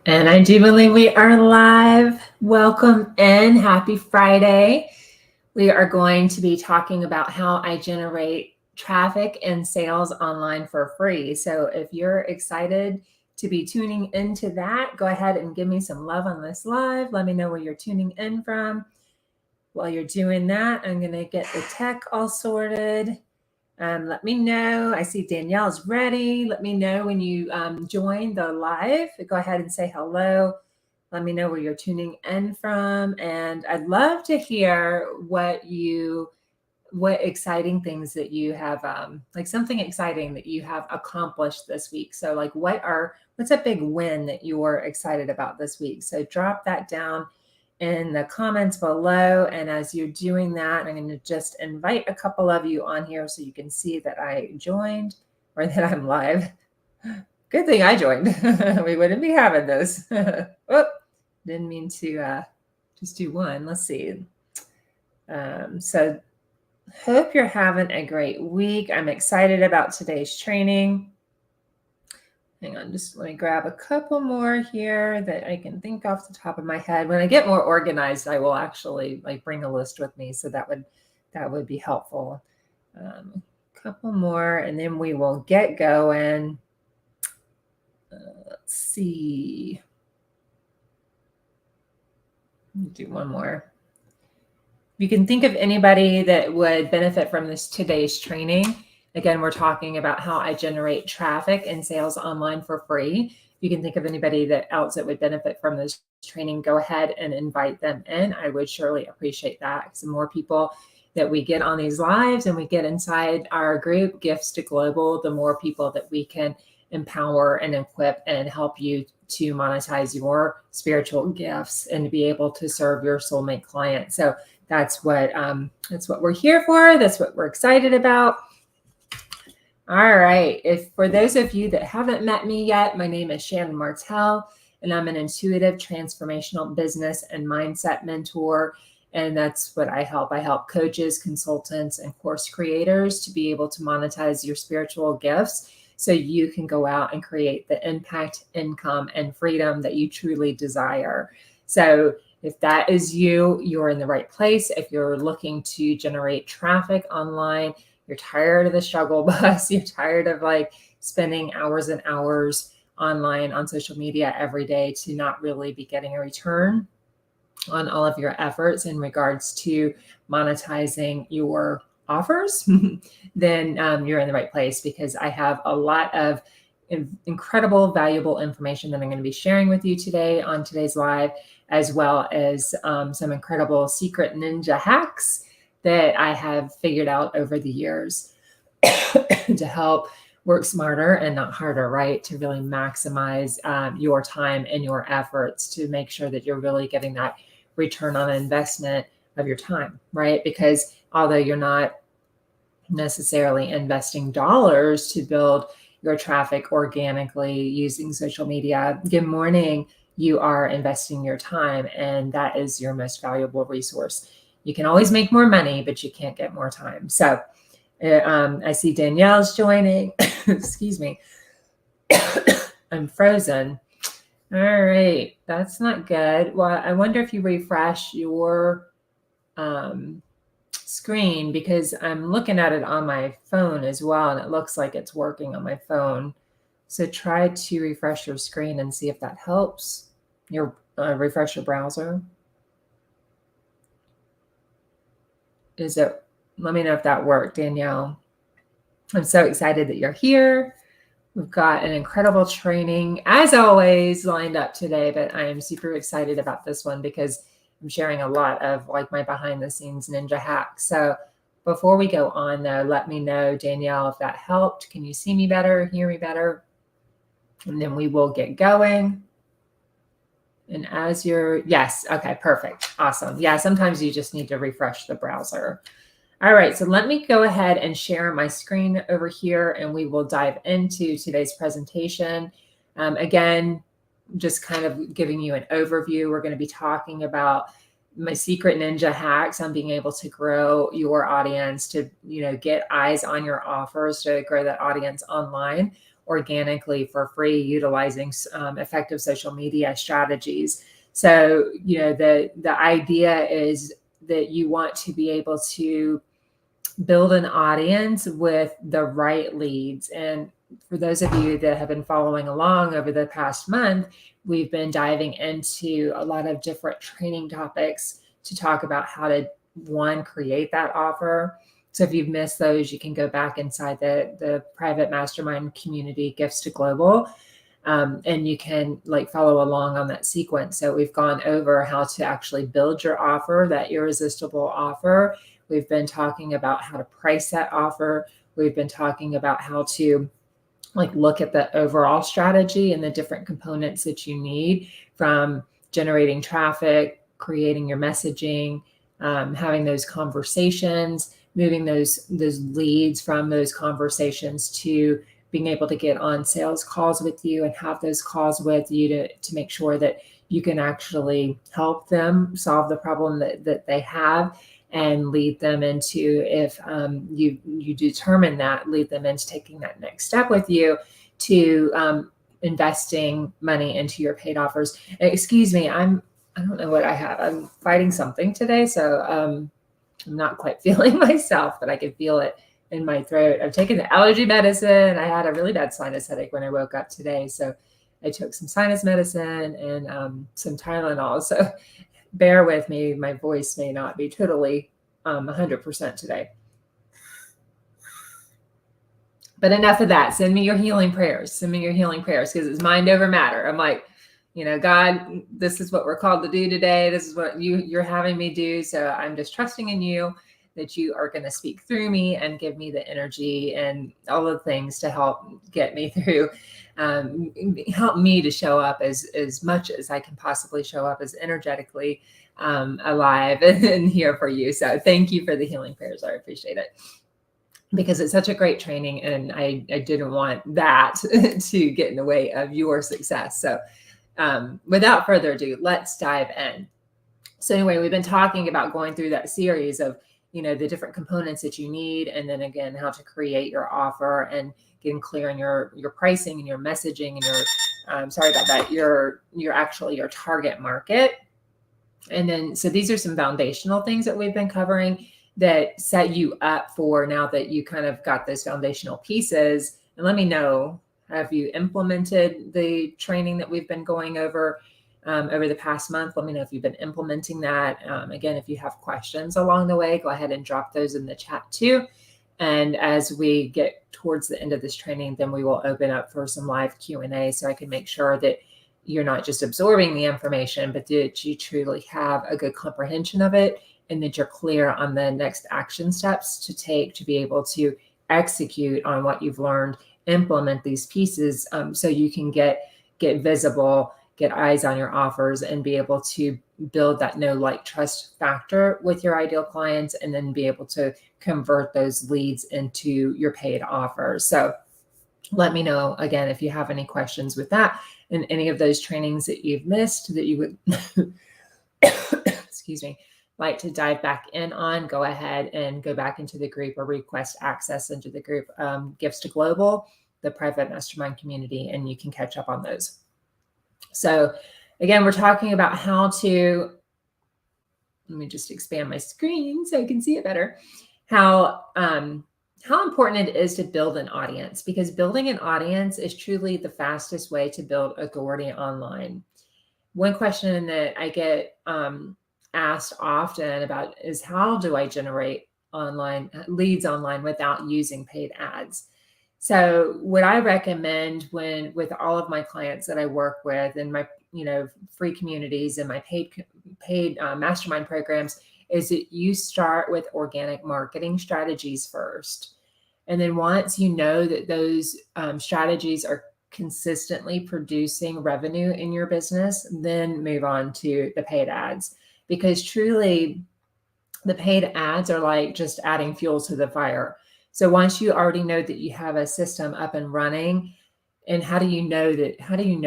And I do believe we are live. Welcome in. Happy Friday. We are going to be talking about how I generate traffic and sales online for free. So if you're excited to be tuning into that, go ahead and give me some love on this live. Let me know where you're tuning in from. While you're doing that, I'm going to get the tech all sorted. Let me know. I see Danielle's ready. Let me know when you join the live. Go ahead and say hello. Let me know where you're tuning in from. And I'd love to hear what exciting things that you have, like something exciting that you have accomplished this week. So like what's a big win that you're excited about this week? So drop that down in the comments below. And as you're doing that, I'm going to just invite a couple of you on here so you can see that I joined or that I'm live. Good thing I joined. We wouldn't be having this. Oh, didn't mean to just do one. Let's see. So hope you're having a great week. I'm excited about today's training. Hang on, just let me grab a couple more here that I can think off the top of my head. When I get more organized, I will actually like bring a list with me, so that would be helpful. A couple more, and then we will get going. Let's see. Do one more. You can think of anybody that would benefit from today's training. Again, we're talking about how I generate traffic and sales online for free. You can think of anybody else that would benefit from this training, go ahead and invite them in. I would surely appreciate that. Because the more people that we get on these lives and we get inside our group, Gifts to Global, the more people that we can empower and equip and help you to monetize your spiritual gifts and to be able to serve your soulmate client. So that's what we're here for. That's what we're excited about. All right. For those of you that haven't met me yet, my name is Shannon Martel, and I'm an intuitive transformational business and mindset mentor. And that's what I help. I help coaches, consultants, and course creators to be able to monetize your spiritual gifts so you can go out and create the impact, income, and freedom that you truly desire. So if that is you, you're in the right place. If you're looking to generate traffic online, you're tired of the struggle bus, you're tired of like spending hours and hours online on social media every day to not really be getting a return on all of your efforts in regards to monetizing your offers, then you're in the right place, because I have a lot of incredible, valuable information that I'm going to be sharing with you today on today's live, as well as some incredible secret ninja hacks that I have figured out over the years to help work smarter and not harder, right? To really maximize your time and your efforts to make sure that you're really getting that return on investment of your time, right? Because although you're not necessarily investing dollars to build your traffic organically using social media, good morning, you are investing your time, and that is your most valuable resource. You can always make more money, but you can't get more time. So I see Danielle's joining. Excuse me. I'm frozen. All right. That's not good. Well, I wonder if you refresh your screen, because I'm looking at it on my phone as well, and it looks like it's working on my phone. So try to refresh your screen and see if that helps. Refresh your browser. Let me know if that worked, Danielle. I'm so excited that you're here. We've got an incredible training, as always, lined up today, but I am super excited about this one because I'm sharing a lot of like my behind the scenes ninja hacks. So before we go on though, let me know, Danielle, if that helped. Can you see me better, hear me better? And then we will get going. And yes, okay, perfect, awesome. Yeah, sometimes you just need to refresh the browser. All right, so let me go ahead and share my screen over here, and we will dive into today's presentation. Again, just kind of giving you an overview. We're going to be talking about my secret ninja hacks on being able to grow your audience, to get eyes on your offers, to grow that audience online. organically for free, utilizing effective social media strategies. So, the idea is that you want to be able to build an audience with the right leads. And for those of you that have been following along over the past month, we've been diving into a lot of different training topics to talk about how to, one, create that offer. So if you've missed those, you can go back inside the private mastermind community, Gifts to Global, and you can follow along on that sequence. So we've gone over how to actually build your offer, that irresistible offer. We've been talking about how to price that offer. We've been talking about how to look at the overall strategy and the different components that you need, from generating traffic, creating your messaging, having those conversations, moving those leads from those conversations to being able to get on sales calls with you and have those calls with you to make sure that you can actually help them solve the problem that they have, and lead them into, if you determine that, lead them into taking that next step with you to investing money into your paid offers. Excuse me, I don't know what I have. I'm fighting something today, so I'm not quite feeling myself, but I can feel it in my throat. I've taken the allergy medicine. I had a really bad sinus headache when I woke up today, so I took some sinus medicine and some Tylenol. So bear with me. My voice may not be totally 100% today. But enough of that. Send me your healing prayers. Send me your healing prayers, because it's mind over matter. I'm like, God, this is what we're called to do today. This is what you're having me do. So I'm just trusting in you that you are going to speak through me and give me the energy and all the things to help get me through, help me to show up as much as I can possibly show up, as energetically alive and here for you. So thank you for the healing prayers. I appreciate it, because it's such a great training, and I didn't want that to get in the way of your success. So without further ado, let's dive in. So anyway, we've been talking about going through that series of, the different components that you need, and then again, how to create your offer and getting clear on your pricing and your messaging and your, sorry about that, your target market. And then, so these are some foundational things that we've been covering that set you up for, now that you kind of got those foundational pieces. And let me know, have you implemented the training that we've been going over the past month? Let me know if you've been implementing that. Again, if you have questions along the way, go ahead and drop those in the chat too. And as we get towards the end of this training, then we will open up for some live Q&A, so I can make sure that you're not just absorbing the information, but that you truly have a good comprehension of it, and that you're clear on the next action steps to take to be able to execute on what you've learned, implement these pieces, so you can get visible, get eyes on your offers, and be able to build that know, like, trust factor with your ideal clients, and then be able to convert those leads into your paid offers. So let me know, again, if you have any questions with that and any of those trainings that you've missed that you would, excuse me, like to dive back in on. Go ahead and go back into the group or request access into the group, Gifts to Global, the private mastermind community, and you can catch up on those. So again, we're talking about how to, let me just expand my screen so I can see it better, how important it is to build an audience, because building an audience is truly the fastest way to build authority online. One question that I get asked often about is, how do I generate leads online without using paid ads? So what I recommend with all of my clients that I work with in my free communities and my paid mastermind programs is that you start with organic marketing strategies first. And then once you know that those strategies are consistently producing revenue in your business, then move on to the paid ads, because truly the paid ads are like just adding fuel to the fire. So once you already know that you have a system up and running, and how do you know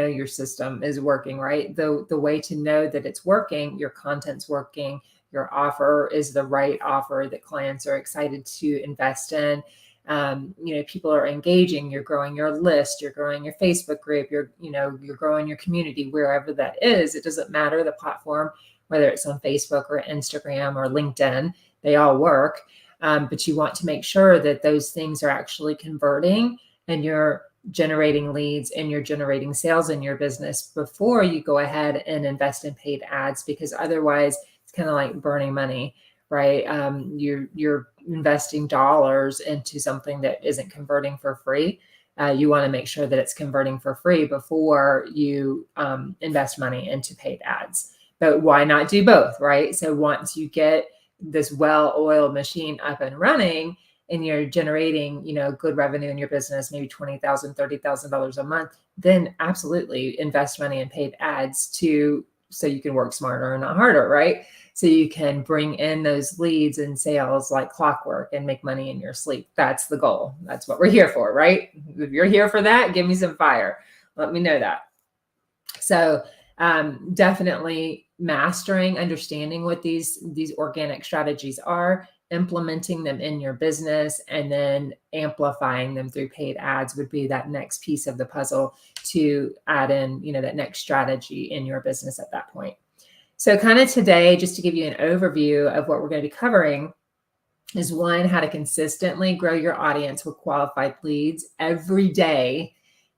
your system is working, right? The way to know that it's working, your content's working, your offer is the right offer that clients are excited to invest in. People are engaging, you're growing your list, you're growing your Facebook group, you're growing your community, wherever that is. It doesn't matter the platform, whether it's on Facebook or Instagram or LinkedIn, they all work. But you want to make sure that those things are actually converting and you're generating leads and you're generating sales in your business before you go ahead and invest in paid ads, because otherwise it's kind of like burning money, right? You're investing dollars into something that isn't converting for free. You want to make sure that it's converting for free before you invest money into paid ads. But why not do both, right? So once you get this well-oiled machine up and running and you're generating, good revenue in your business, maybe $20,000, $30,000 a month, then absolutely invest money in paid ads so you can work smarter and not harder, right? So you can bring in those leads and sales like clockwork and make money in your sleep. That's the goal. That's what we're here for, right? If you're here for that, give me some fire. Let me know that. So definitely mastering, understanding what these organic strategies are, implementing them in your business, and then amplifying them through paid ads would be that next piece of the puzzle to add in, that next strategy in your business at that point. So kind of today, just to give you an overview of what we're going to be covering, is one, how to consistently grow your audience with qualified leads every day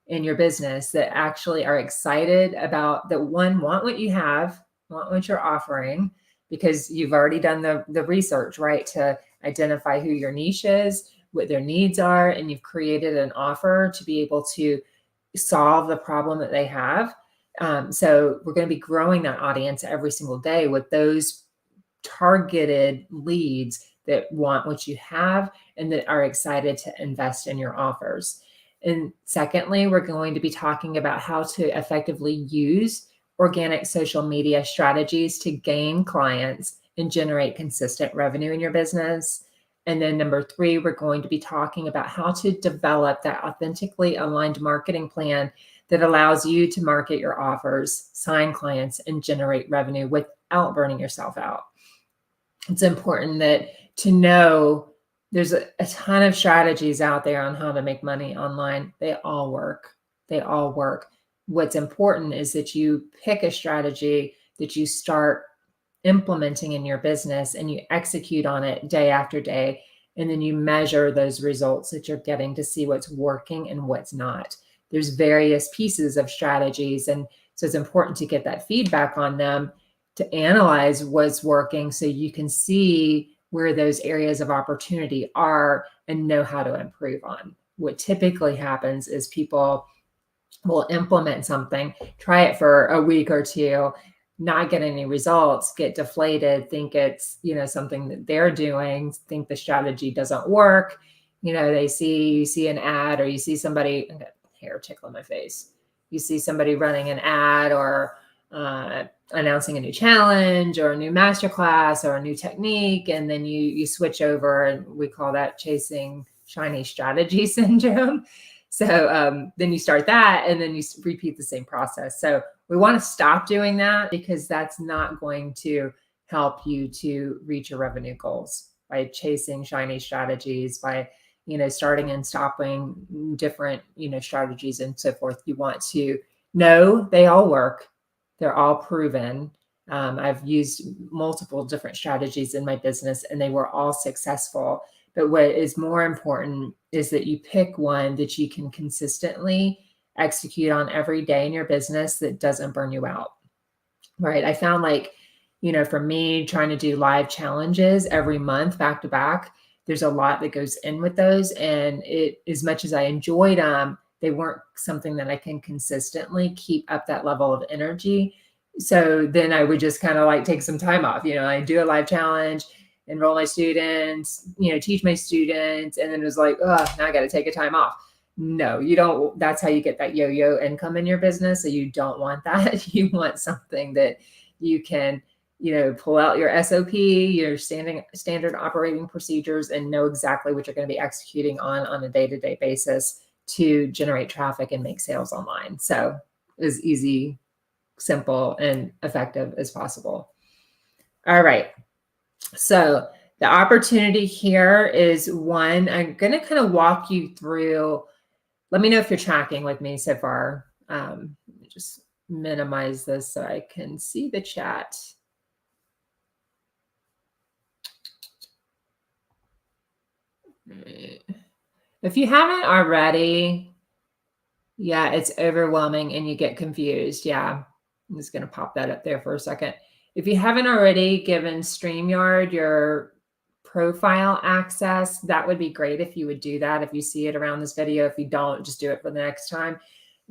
in your business that actually are excited about that, one, want what you have, want what you're offering, because you've already done the research, right, to identify who your niche is, what their needs are, and you've created an offer to be able to solve the problem that they have. So we're going to be growing that audience every single day with those targeted leads that want what you have and that are excited to invest in your offers. And secondly, we're going to be talking about how to effectively use organic social media strategies to gain clients and generate consistent revenue in your business. And then number three, we're going to be talking about how to develop that authentically aligned marketing plan that allows you to market your offers, sign clients, and generate revenue without burning yourself out. It's important to know there's a ton of strategies out there on how to make money online. They all work. What's important is that you pick a strategy that you start implementing in your business and you execute on it day after day. And then you measure those results that you're getting to see what's working and what's not. There's various pieces of strategies. And so it's important to get that feedback on them, to analyze what's working so you can see where those areas of opportunity are and know how to improve on. What typically happens is people will implement something, try it for a week or two, not get any results, get deflated, think it's, something that they're doing, think the strategy doesn't work. You see an ad, or you see somebody, I got hair tickling my face. You see somebody running an ad or announcing a new challenge or a new masterclass or a new technique. And then you switch over, and we call that chasing shiny strategy syndrome. So then you start that and then you repeat the same process. So we want to stop doing that, because that's not going to help you to reach your revenue goals by chasing shiny strategies, by, starting and stopping different, strategies and so forth. You want to know they all work. They're all proven. I've used multiple different strategies in my business and they were all successful. But what is more important is that you pick one that you can consistently execute on every day in your business that doesn't burn you out, right? I found for me, trying to do live challenges every month back to back, there's a lot that goes in with those. And as much as I enjoyed them, they weren't something that I can consistently keep up that level of energy. So then I would just kind of take some time off. I do a live challenge, enroll my students, teach my students. And then it was now I got to take a time off. No, you don't. That's how you get that yo-yo income in your business. So you don't want that. You want something that you can, pull out your SOP, your standard operating procedures, and know exactly what you're going to be executing on a day-to-day basis to generate traffic and make sales online. So as easy, simple, and effective as possible. All right. So The opportunity here is one, I'm going to kind of walk you through. Let me know if you're tracking with me so far. Let me just minimize this so I can see the chat. If you haven't already, yeah, it's overwhelming and you get confused. Yeah, I'm just going to pop that up there for a second. If you haven't already given StreamYard your profile access, that would be great if you would do that. If you see it around this video, if you don't, just do it for the next time.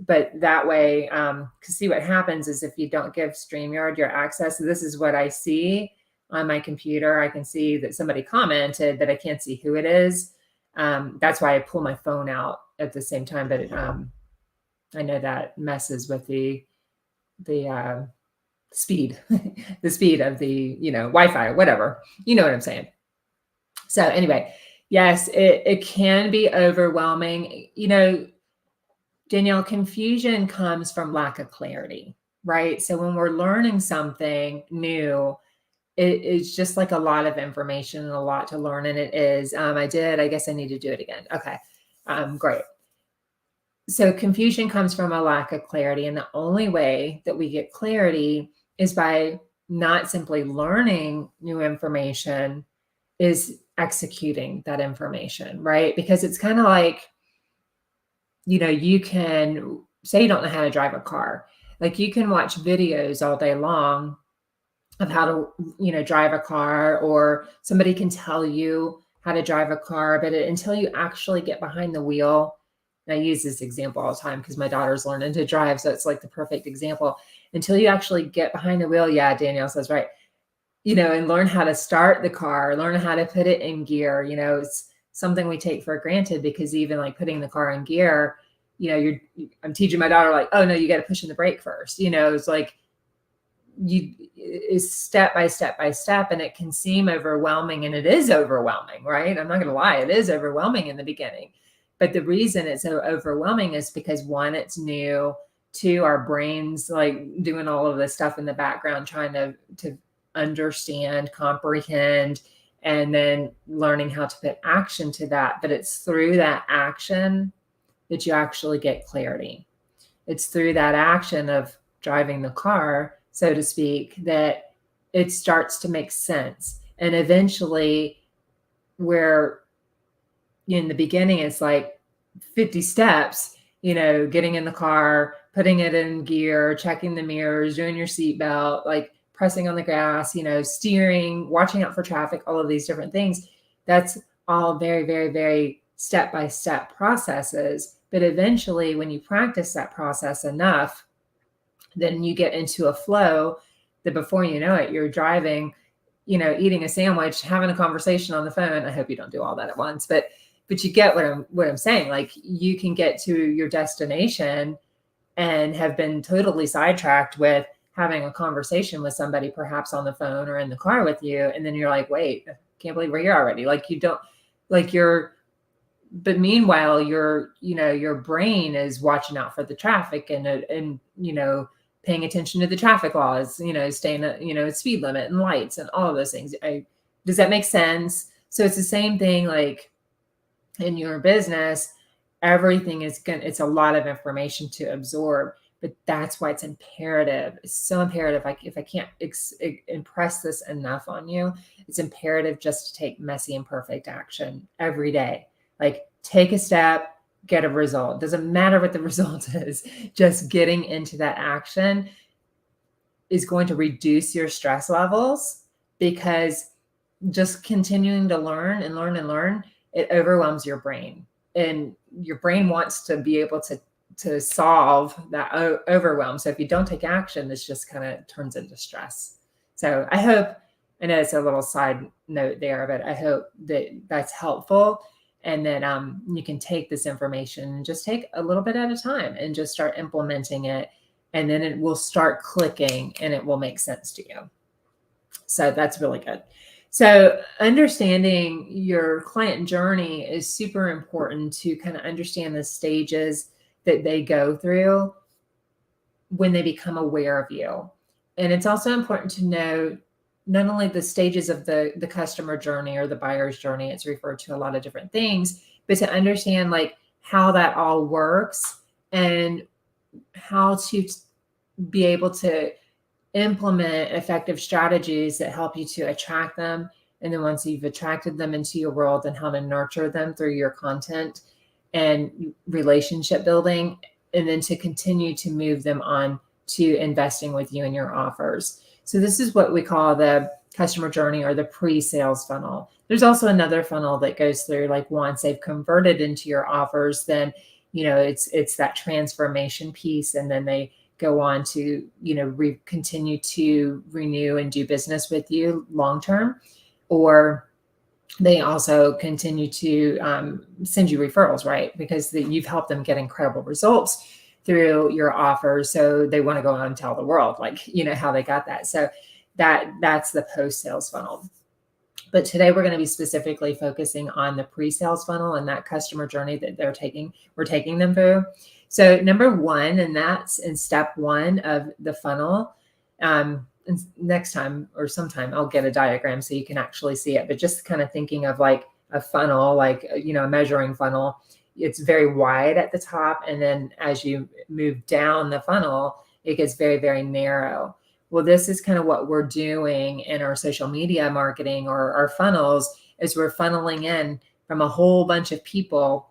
But that way, because see what happens is if you don't give StreamYard your access, this is what I see on my computer. I can see that somebody commented, but I can't see who it is. That's why I pull my phone out at the same time. But I know that messes with the speed, the speed of the Wi-Fi, whatever. You know what I'm saying. So anyway, yes, it can be overwhelming. Danielle, confusion comes from lack of clarity, right? So when we're learning something new, it's just like a lot of information and a lot to learn. And it is. I guess I need to do it again. Okay, great. So confusion comes from a lack of clarity. And the only way that we get clarity is by not simply learning new information, is executing that information, right? Because it's kind of like, you can say you don't know how to drive a car. Like you can watch videos all day long of how to, drive a car, or somebody can tell you how to drive a car, but until you actually get behind the wheel, and I use this example all the time because my daughter's learning to drive, so it's like the perfect example. Until you actually get behind the wheel, yeah, Danielle says right, and learn how to start the car, learn how to put it in gear. It's something we take for granted because even like putting the car in gear, I'm teaching my daughter like, oh no, you got to push in the brake first. It's like is step by step by step, and it can seem overwhelming, and it is overwhelming, right? I'm not going to lie, it is overwhelming in the beginning. But the reason it's so overwhelming is because one, it's new. Two, our brains like doing all of this stuff in the background, trying to understand, comprehend, and then learning how to put action to that. But it's through that action that you actually get clarity. It's through that action of driving the car, so to speak, that it starts to make sense. And eventually, where in the beginning it's like 50 steps, getting in the car, putting it in gear, checking the mirrors, doing your seatbelt, like pressing on the gas, steering, watching out for traffic, all of these different things. That's all very, very, very step-by-step processes. But eventually, when you practice that process enough, then you get into a flow that before you know it, you're driving, eating a sandwich, having a conversation on the phone. I hope you don't do all that at once, but you get what I'm saying. Like you can get to your destination and have been totally sidetracked with having a conversation with somebody, perhaps on the phone or in the car with you. And then you're like, wait, I can't believe we're here already. Like you don't like but meanwhile, your brain is watching out for the traffic and paying attention to the traffic laws, staying at, speed limit and lights and all of those things. Does that make sense? So it's the same thing, like in your business, everything it's a lot of information to absorb, but that's why it's imperative. It's so imperative. Like if I can't impress this enough on you, it's imperative just to take messy and perfect action every day. Like take a step, get a result. Doesn't matter what the result is. Just getting into that action is going to reduce your stress levels, because just continuing to learn and learn and learn, it overwhelms your brain. And your brain wants to be able to solve that overwhelm. So if you don't take action, this just kind of turns into stress. So I know it's a little side note there, but I hope that that's helpful. And then you can take this information and just take a little bit at a time and just start implementing it. And then it will start clicking and it will make sense to you. So that's really good. So understanding your client journey is super important to kind of understand the stages that they go through when they become aware of you. And it's also important to know not only the stages of the customer journey or the buyer's journey, it's referred to a lot of different things, but to understand like how that all works and how to be able to implement effective strategies that help you to attract them. And then once you've attracted them into your world, then how to nurture them through your content and relationship building, and then to continue to move them on to investing with you in your offers. So this is what we call the customer journey or the pre-sales funnel. There's also another funnel that goes through, like once they've converted into your offers, then it's that transformation piece, and then they go on to continue to renew and do business with you long term, or they also continue to send you referrals, right? Because you've helped them get incredible results through your offer. So they want to go on and tell the world, like, how they got that. So that's the post-sales funnel. But today we're going to be specifically focusing on the pre-sales funnel and that customer journey that we're taking them through. So number one, and that's in step one of the funnel. And next time or sometime I'll get a diagram so you can actually see it, but just kind of thinking of like a funnel, like, a measuring funnel. It's very wide at the top. And then as you move down the funnel, it gets very, very narrow. Well, this is kind of what we're doing in our social media marketing or our funnels, is we're funneling in from a whole bunch of people.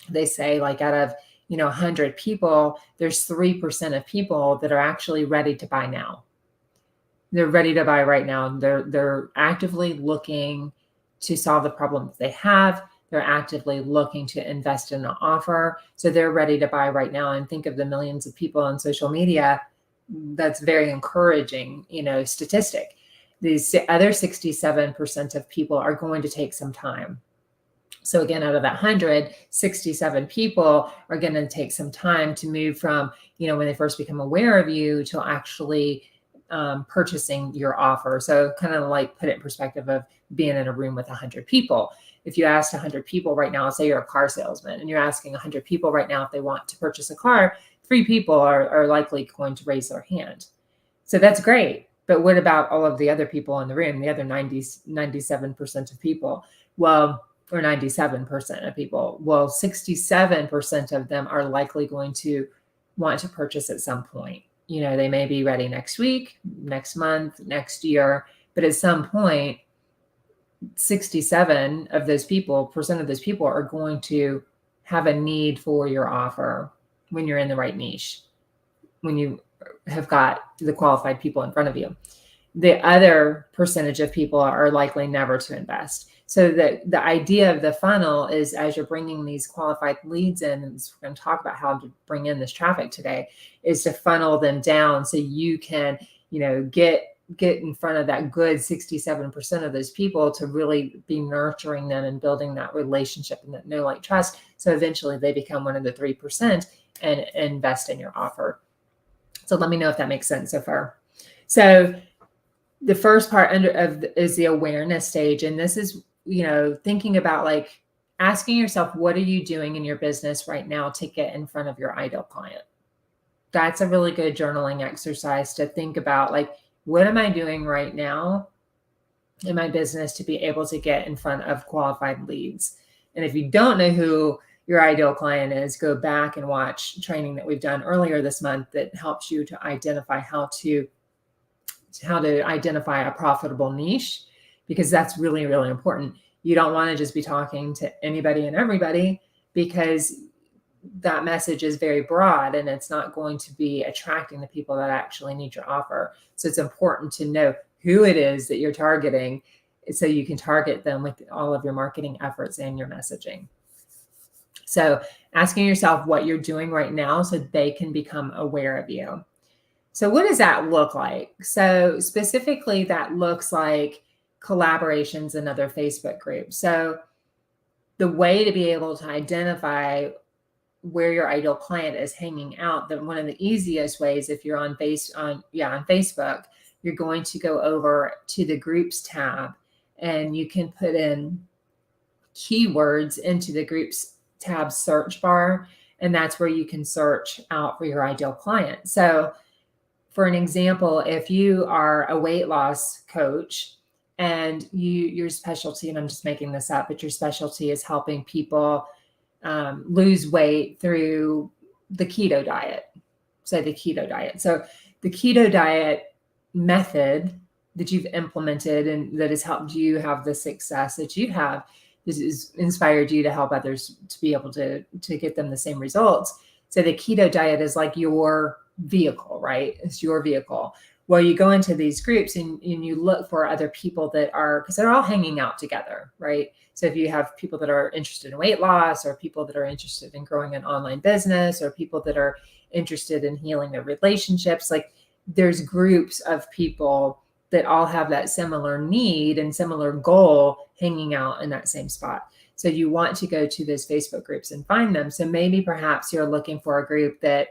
They say like out of 100 people, there's 3% of people that are actually ready to buy now. They're ready to buy right now. They're actively looking to solve the problem that they have. They're actively looking to invest in an offer. So they're ready to buy right now. And think of the millions of people on social media. That's very encouraging, statistic. These other 67% of people are going to take some time. So again, out of that 100, 67 people are going to take some time to move from, when they first become aware of you to actually purchasing your offer. So kind of like put it in perspective of being in a room with 100 people. If you asked 100 people right now, say you're a car salesman and you're asking 100 people right now if they want to purchase a car, 3 people are likely going to raise their hand. So that's great. But what about all of the other people in the room, the other 97% of people? Well, or 97% of people. Well, 67% of them are likely going to want to purchase at some point. They may be ready next week, next month, next year, but at some point, 67% of those people are going to have a need for your offer when you're in the right niche, when you have got the qualified people in front of you. The other percentage of people are likely never to invest. So the idea of the funnel is, as you're bringing these qualified leads in, and we're going to talk about how to bring in this traffic today, is to funnel them down so you can, get in front of that good 67% of those people to really be nurturing them and building that relationship and that know, like, trust. So eventually they become one of the 3% and invest in your offer. So let me know if that makes sense so far. So the first part is the awareness stage. And this is, thinking about like asking yourself, what are you doing in your business right now to get in front of your ideal client? That's a really good journaling exercise to think about, like, what am I doing right now in my business to be able to get in front of qualified leads? And if you don't know who your ideal client is, go back and watch training that we've done earlier this month that helps you to identify how to identify a profitable niche, because that's really, really important. You don't want to just be talking to anybody and everybody, because that message is very broad and it's not going to be attracting the people that actually need your offer. So it's important to know who it is that you're targeting so you can target them with all of your marketing efforts and your messaging. So asking yourself what you're doing right now so they can become aware of you. So what does that look like? So specifically, that looks like collaborations in other Facebook groups. So the way to be able to identify where your ideal client is hanging out, that one of the easiest ways, if you're on Facebook, you're going to go over to the groups tab and you can put in keywords into the groups tab search bar. And that's where you can search out for your ideal client. So for an example, if you are a weight loss coach and your specialty, and I'm just making this up, but your specialty is helping people lose weight through the keto diet, say the keto diet. So the keto diet method that you've implemented and that has helped you have the success that you have is inspired you to help others to be able to get them the same results. So the keto diet is like your vehicle, right? It's your vehicle. Well, you go into these groups and you look for other people that are, because they're all hanging out together, right? So if you have people that are interested in weight loss, or people that are interested in growing an online business, or people that are interested in healing their relationships, like there's groups of people that all have that similar need and similar goal hanging out in that same spot. So you want to go to those Facebook groups and find them. So maybe perhaps you're looking for a group that,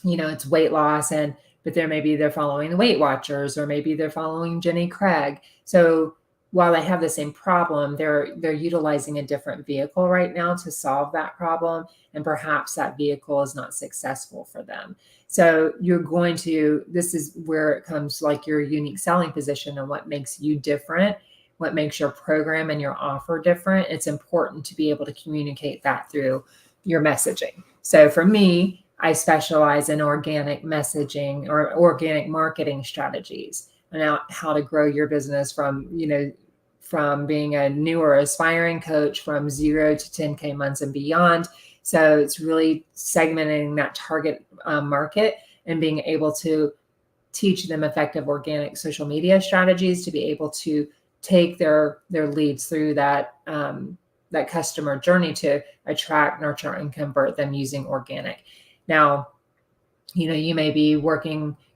it's weight loss, but they're following the Weight Watchers, or maybe they're following Jenny Craig. So while they have the same problem, they're utilizing a different vehicle right now to solve that problem. And perhaps that vehicle is not successful for them. So this is where it comes like your unique selling position and what makes you different, what makes your program and your offer different. It's important to be able to communicate that through your messaging. So for me, I specialize in organic messaging or organic marketing strategies, and how to grow your business from being a newer aspiring coach from 0 to 10K months and beyond. So it's really segmenting that target market and being able to teach them effective organic social media strategies to be able to take their leads through that customer journey to attract, nurture, and convert them using organic. Now, you may be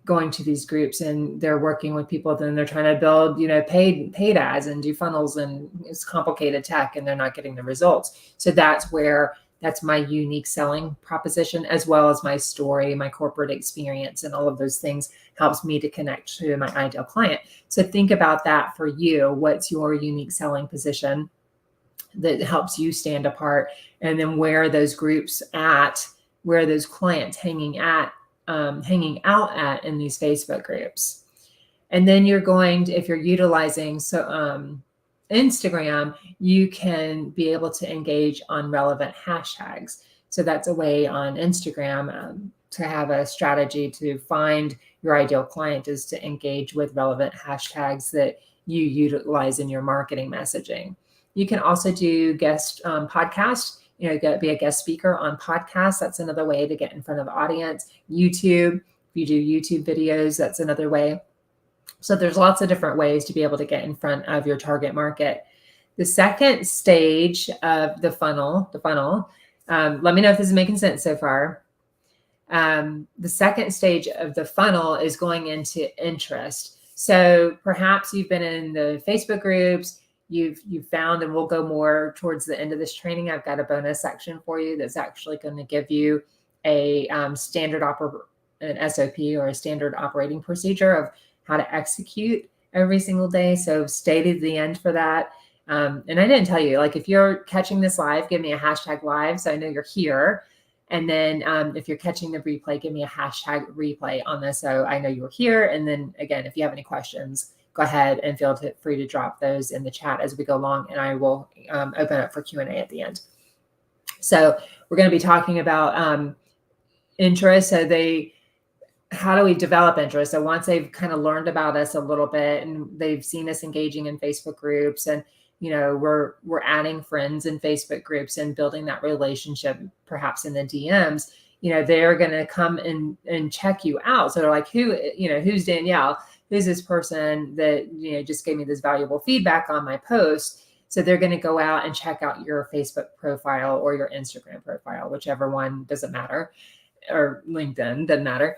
going to these groups and they're working with people, then they're trying to build, paid ads and do funnels, and it's complicated tech, and they're not getting the results. So that's my unique selling proposition, as well as my story, my corporate experience, and all of those things helps me to connect to my ideal client. So think about that for you. What's your unique selling position that helps you stand apart? And then where are those groups at? Where are those clients hanging out at in these Facebook groups? And then if you're utilizing Instagram, you can be able to engage on relevant hashtags. So that's a way on Instagram to have a strategy to find your ideal client, is to engage with relevant hashtags that you utilize in your marketing messaging. You can also do guest podcasts. Be a guest speaker on podcasts. That's another way to get in front of the audience. YouTube, if you do YouTube videos, that's another way. So there's lots of different ways to be able to get in front of your target market. The second stage of the funnel, let me know if this is making sense so far. The second stage of the funnel is going into interest. So perhaps you've been in the Facebook groups, you've found, and we'll go more towards the end of this training, I've got a bonus section for you that's actually going to give you a an SOP, or a standard operating procedure of how to execute every single day. So stay to the end for that. And I didn't tell you, like, if you're catching this live, give me a hashtag live so I know you're here. And then if you're catching the replay, give me a hashtag replay on this so I know you're here. And then again, if you have any questions, go ahead and feel free to drop those in the chat as we go along, and I will open up for Q&A at the end. So we're going to be talking about interest. So how do we develop interest? So once they've kind of learned about us a little bit and they've seen us engaging in Facebook groups, and we're adding friends in Facebook groups and building that relationship, perhaps in the DMs, they're going to come and check you out. So they're like, who's Danielle? Who's this person that, just gave me this valuable feedback on my post? So they're going to go out and check out your Facebook profile or your Instagram profile, whichever one, doesn't matter, or LinkedIn, doesn't matter.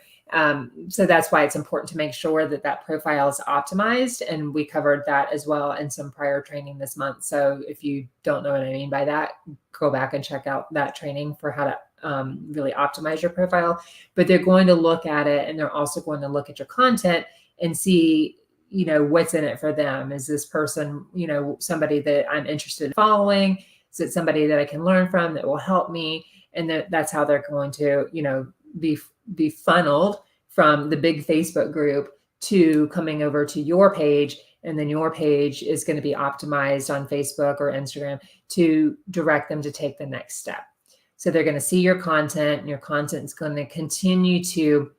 So that's why it's important to make sure that profile is optimized. And we covered that as well in some prior training this month. So if you don't know what I mean by that, go back and check out that training for how to really optimize your profile. But they're going to look at it, and they're also going to look at your content and see, what's in it for them. Is this person, somebody that I'm interested in following? Is it somebody that I can learn from that will help me? And that's how they're going to, be funneled from the big Facebook group to coming over to your page. And then your page is going to be optimized on Facebook or Instagram to direct them to take the next step. So they're going to see your content, and your content is going to continue to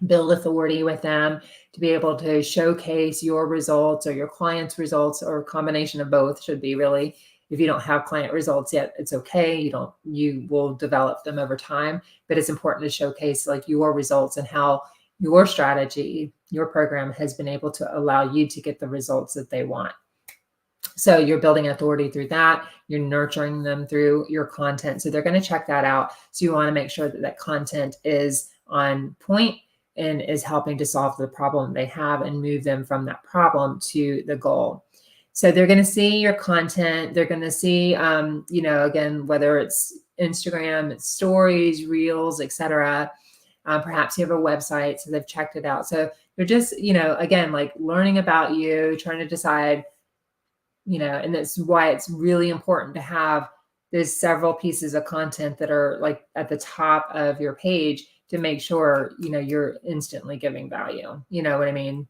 build authority with them, to be able to showcase your results or your clients' results, or a combination of both should be really. If you don't have client results yet, it's okay. You will develop them over time, but it's important to showcase like your results and how your strategy, your program has been able to allow you to get the results that they want. So you're building authority through that. You're nurturing them through your content. So they're going to check that out. So you want to make sure that that content is on point and is helping to solve the problem they have and move them from that problem to the goal. So they're going to see your content. They're going to see, again, whether it's Instagram, it's stories, reels, etc. Perhaps you have a website, so they've checked it out. So they're just, again, like learning about you, trying to decide, and that's why it's really important to have there's several pieces of content that are like at the top of your page to make sure, you're instantly giving value. You know what I mean?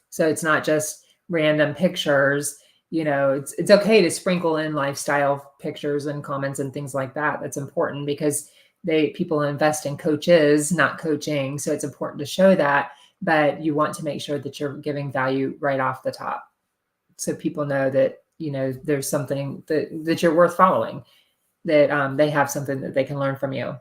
So it's not just random pictures. It's okay to sprinkle in lifestyle pictures and comments and things like that. That's important because people invest in coaches, not coaching. So it's important to show that, but you want to make sure that you're giving value right off the top. So people know that, there's something that you're worth following, that they have something that they can learn from you.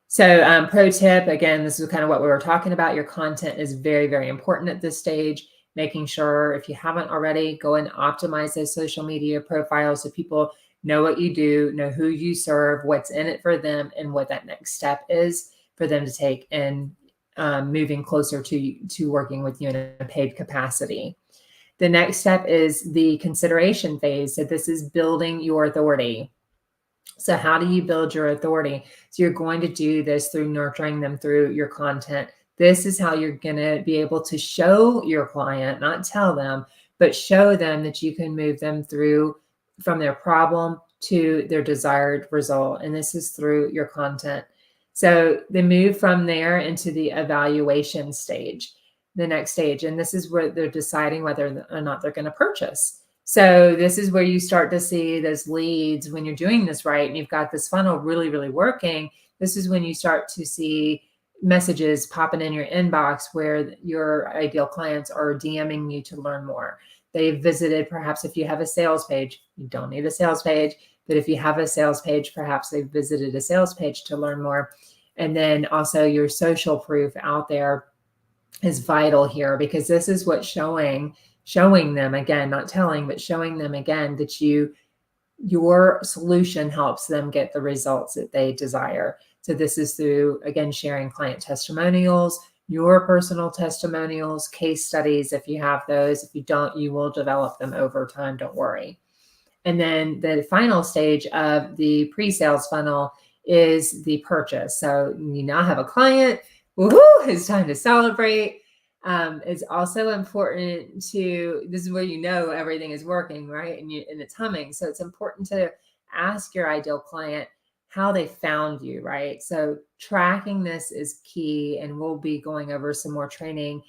So pro tip, again, this is kind of what we were talking about. Your content is very, very important at this stage. Making sure, if you haven't already, go and optimize those social media profiles so people know what you do, know who you serve, what's in it for them, and what that next step is for them to take and moving closer to working with you in a paid capacity. The next step is the consideration phase. So this is building your authority. So how do you build your authority? So you're going to do this through nurturing them through your content. This is how you're going to be able to show your client, not tell them, but show them that you can move them through from their problem to their desired result. And this is through your content. So they move from there into the evaluation stage, the next stage. And this is where they're deciding whether or not they're going to purchase. So this is where you start to see those leads when you're doing this right, and you've got this funnel really, really working. This is when you start to see messages popping in your inbox where your ideal clients are DMing you to learn more. They've visited, perhaps if you have a sales page, you don't need a sales page, but if you have a sales page, perhaps they've visited a sales page to learn more. And then also your social proof out there is vital here, because this is what's showing them, again, not telling, but showing them again that your solution helps them get the results that they desire. So this is through, again, sharing client testimonials, your personal testimonials, case studies, if you have those. If you don't, you will develop them over time, don't worry. And then the final stage of the pre-sales funnel is the purchase. So you now have a client. Woohoo! It's time to celebrate. It's also important this is where everything is working, right? And it's humming. So it's important to ask your ideal client how they found you, right? So tracking this is key, and we'll be going over some more training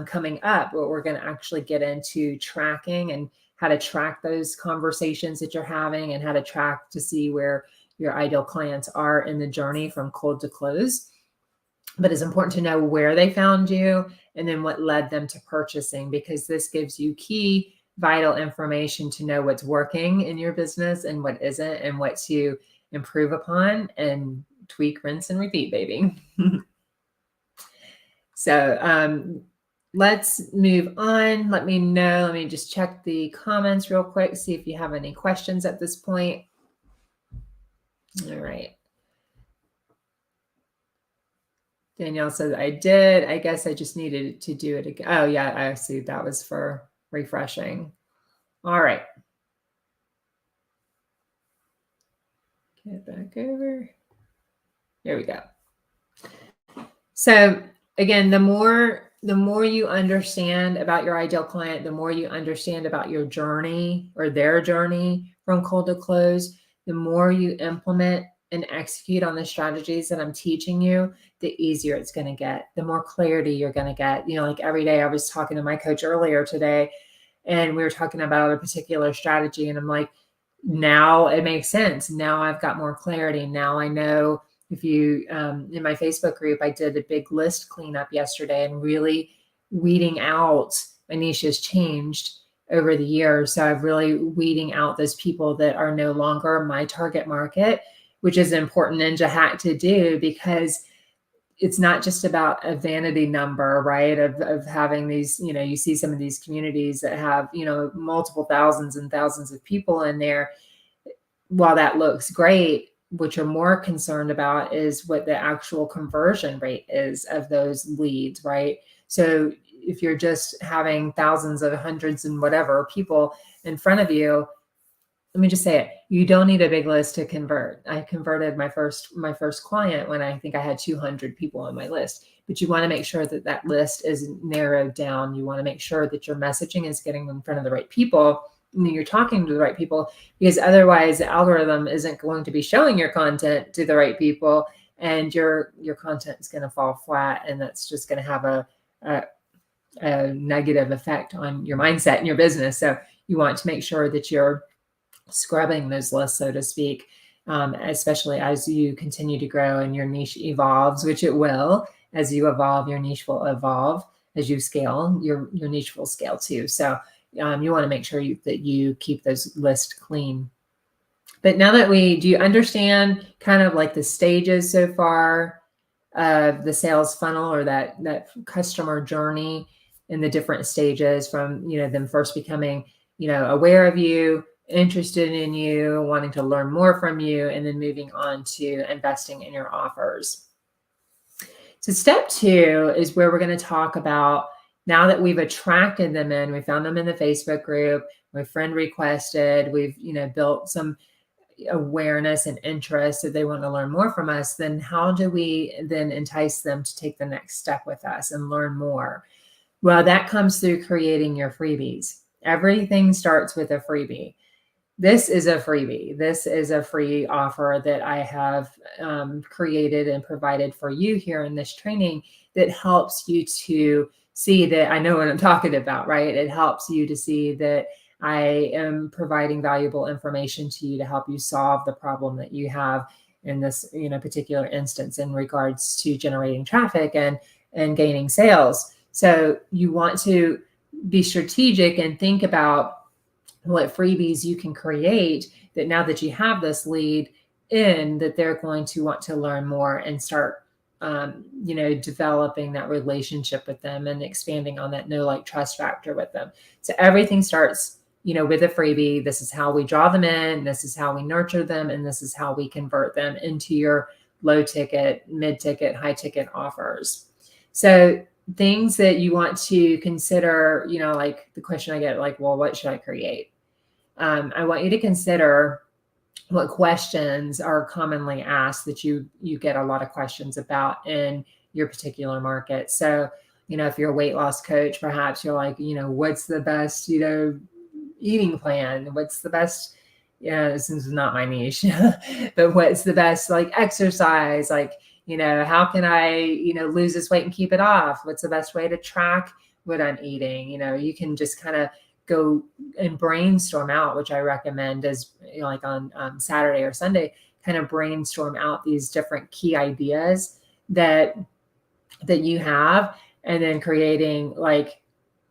coming up, but we're going to actually get into tracking and how to track those conversations that you're having, and how to track to see where your ideal clients are in the journey from cold to close. But it's important to know where they found you and then what led them to purchasing, because this gives you key vital information to know what's working in your business and what isn't, and what to improve upon and tweak, rinse, and repeat, baby. So let's move on. Let me know. Let me just check the comments real quick, see if you have any questions at this point. All right. Danielle says, I did. I guess I just needed to do it again. Oh, yeah, I see. That was for refreshing. All right. Get back over. There we go. So again, the more you understand about your ideal client, the more you understand about your journey or their journey from cold to close, the more you implement and execute on the strategies that I'm teaching you, the easier it's going to get, the more clarity you're going to get. Like every day I was talking to my coach earlier today, and we were talking about a particular strategy, and I'm like, now it makes sense. Now I've got more clarity. Now I know. If you, in my Facebook group, I did a big list cleanup yesterday, and really weeding out, my niche has changed over the years. So I'm really weeding out those people that are no longer my target market, which is an important ninja hack to do, because it's not just about a vanity number, right? Of having these, you see some of these communities that have, multiple thousands and thousands of people in there. While that looks great, what you're more concerned about is what the actual conversion rate is of those leads, right? So if you're just having thousands of hundreds and whatever people in front of you, let me just say it, you don't need a big list to convert. I converted my first client when I think I had 200 people on my list. But you want to make sure that that list is narrowed down. You want to make sure that your messaging is getting in front of the right people, and you're talking to the right people, because otherwise the algorithm isn't going to be showing your content to the right people, and your content is going to fall flat, and that's just going to have a negative effect on your mindset and your business. So you want to make sure that you're scrubbing those lists, so to speak, especially as you continue to grow and your niche evolves, which it will. As you evolve, your niche will evolve. As you scale, your niche will scale too. So you want to make sure that you keep those lists clean. But now that do you understand kind of like the stages so far of the sales funnel, or that customer journey in the different stages, from, them first becoming, aware of you, interested in you, wanting to learn more from you, and then moving on to investing in your offers? So step 2 is where we're going to talk about, now that we've attracted them in, we found them in the Facebook group, my friend requested, we've, built some awareness and interest that they want to learn more from us, then how do we then entice them to take the next step with us and learn more? Well, that comes through creating your freebies. Everything starts with a freebie. This is a freebie. This is a free offer that I have created and provided for you here in this training, that helps you to see that I know what I'm talking about, right? It helps you to see that I am providing valuable information to you to help you solve the problem that you have in this, particular instance in regards to generating traffic and gaining sales. So you want to be strategic and think about what freebies you can create, that now that you have this lead in, that they're going to want to learn more and start, developing that relationship with them and expanding on that know, like, trust factor with them. So everything starts, with a freebie. This is how we draw them in. This is how we nurture them. And this is how we convert them into your low ticket, mid ticket, high ticket offers. So things that you want to consider, like the question I get, like, well, what should I create? I want you to consider what questions are commonly asked that you get a lot of questions about in your particular market. So, if you're a weight loss coach, perhaps you're like, what's the best, eating plan? What's the best, this is not my niche, but what's the best, like, exercise? Like, how can I, lose this weight and keep it off? What's the best way to track what I'm eating? You can just kind of go and brainstorm out, which I recommend as, like on Saturday or Sunday, kind of brainstorm out these different key ideas that you have, and then creating like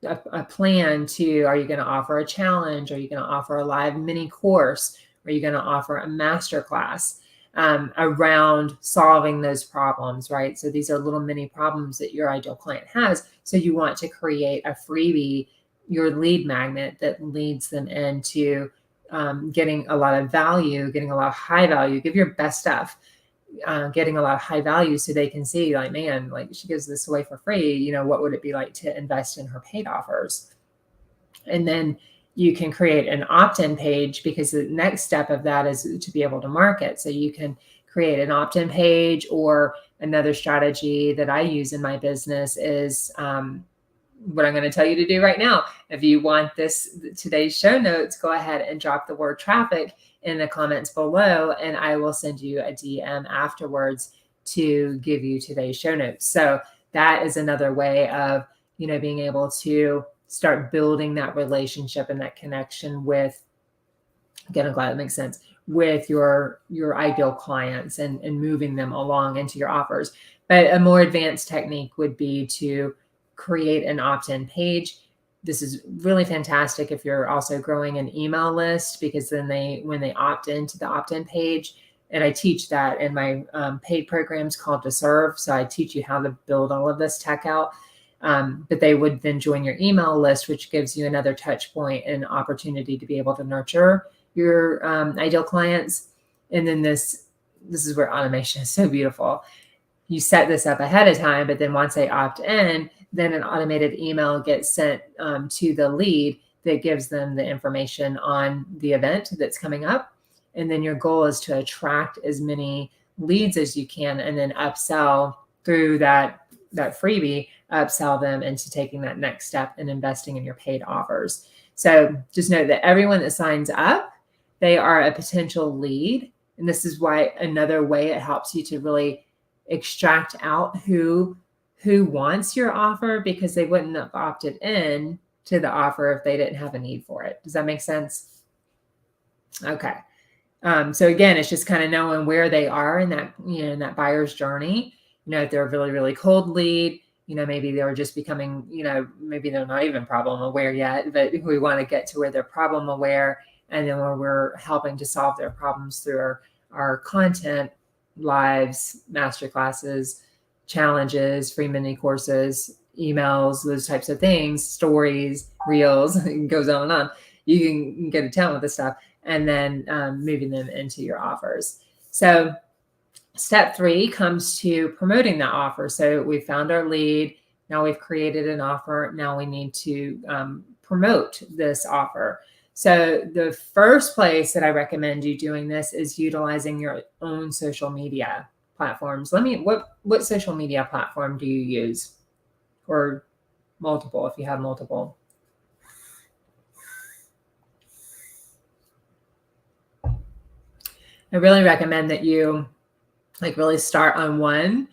a plan to, are you going to offer a challenge? Are you going to offer a live mini course? Are you going to offer a masterclass around solving those problems, right? So these are little mini problems that your ideal client has. So you want to create a freebie, your lead magnet, that leads them into getting a lot of value, getting a lot of high value. Give your best stuff, getting a lot of high value, so they can see, like, man, like, she gives this away for free. What would it be like to invest in her paid offers? And then you can create an opt-in page, because the next step of that is to be able to market. So you can create an opt-in page, or another strategy that I use in my business is what I'm going to tell you to do right now. If you want today's show notes, go ahead and drop the word traffic in the comments below, and I will send you a DM afterwards to give you today's show notes. So that is another way of, being able to start building that relationship and that connection with, again, I'm glad it makes sense, with your ideal clients and moving them along into your offers. But a more advanced technique would be to create an opt-in page. This is really fantastic if you're also growing an email list, because then when they opt into the opt-in page, and I teach that in my paid programs called To Serve. So I teach you how to build all of this tech out. But they would then join your email list, which gives you another touch point and opportunity to be able to nurture your ideal clients. And then this is where automation is so beautiful. You set this up ahead of time, but then once they opt in, then an automated email gets sent to the lead that gives them the information on the event that's coming up. And then your goal is to attract as many leads as you can, and then upsell through that freebie, upsell them into taking that next step and investing in your paid offers. So just note that everyone that signs up, they are a potential lead. And this is why another way it helps you to really extract out who wants your offer, because they wouldn't have opted in to the offer if they didn't have a need for it. Does that make sense? Okay. So again, it's just kind of knowing where they are in that, in that buyer's journey. If they're a really, really cold lead, maybe they're just becoming, maybe they're not even problem aware yet, but we want to get to where they're problem aware. And then where we're helping to solve their problems through our content, lives, masterclasses, challenges, free mini courses, emails, those types of things, stories, reels, it goes on and on. You can get a ton with this stuff, and then moving them into your offers. So step 3 comes to promoting that offer. So we found our lead. Now we've created an offer. Now we need to promote this offer. So the first place that I recommend you doing this is utilizing your own social media platforms. What social media platform do you use? Or multiple, if you have multiple. I really recommend that you really start on one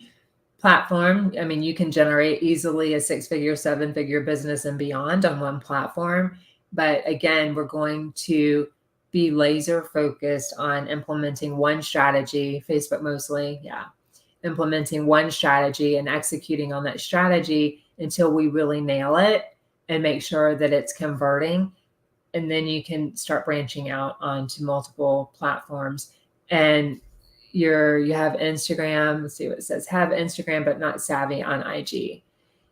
platform. I mean, you can generate easily a 6-figure, 7-figure business and beyond on one platform. But again, we're going to be laser focused on implementing one strategy, Facebook mostly. Yeah. Implementing one strategy and executing on that strategy until we really nail it and make sure that it's converting. And then you can start branching out onto multiple platforms. And you have Instagram. Let's see what it says. Have Instagram, but not savvy on IG.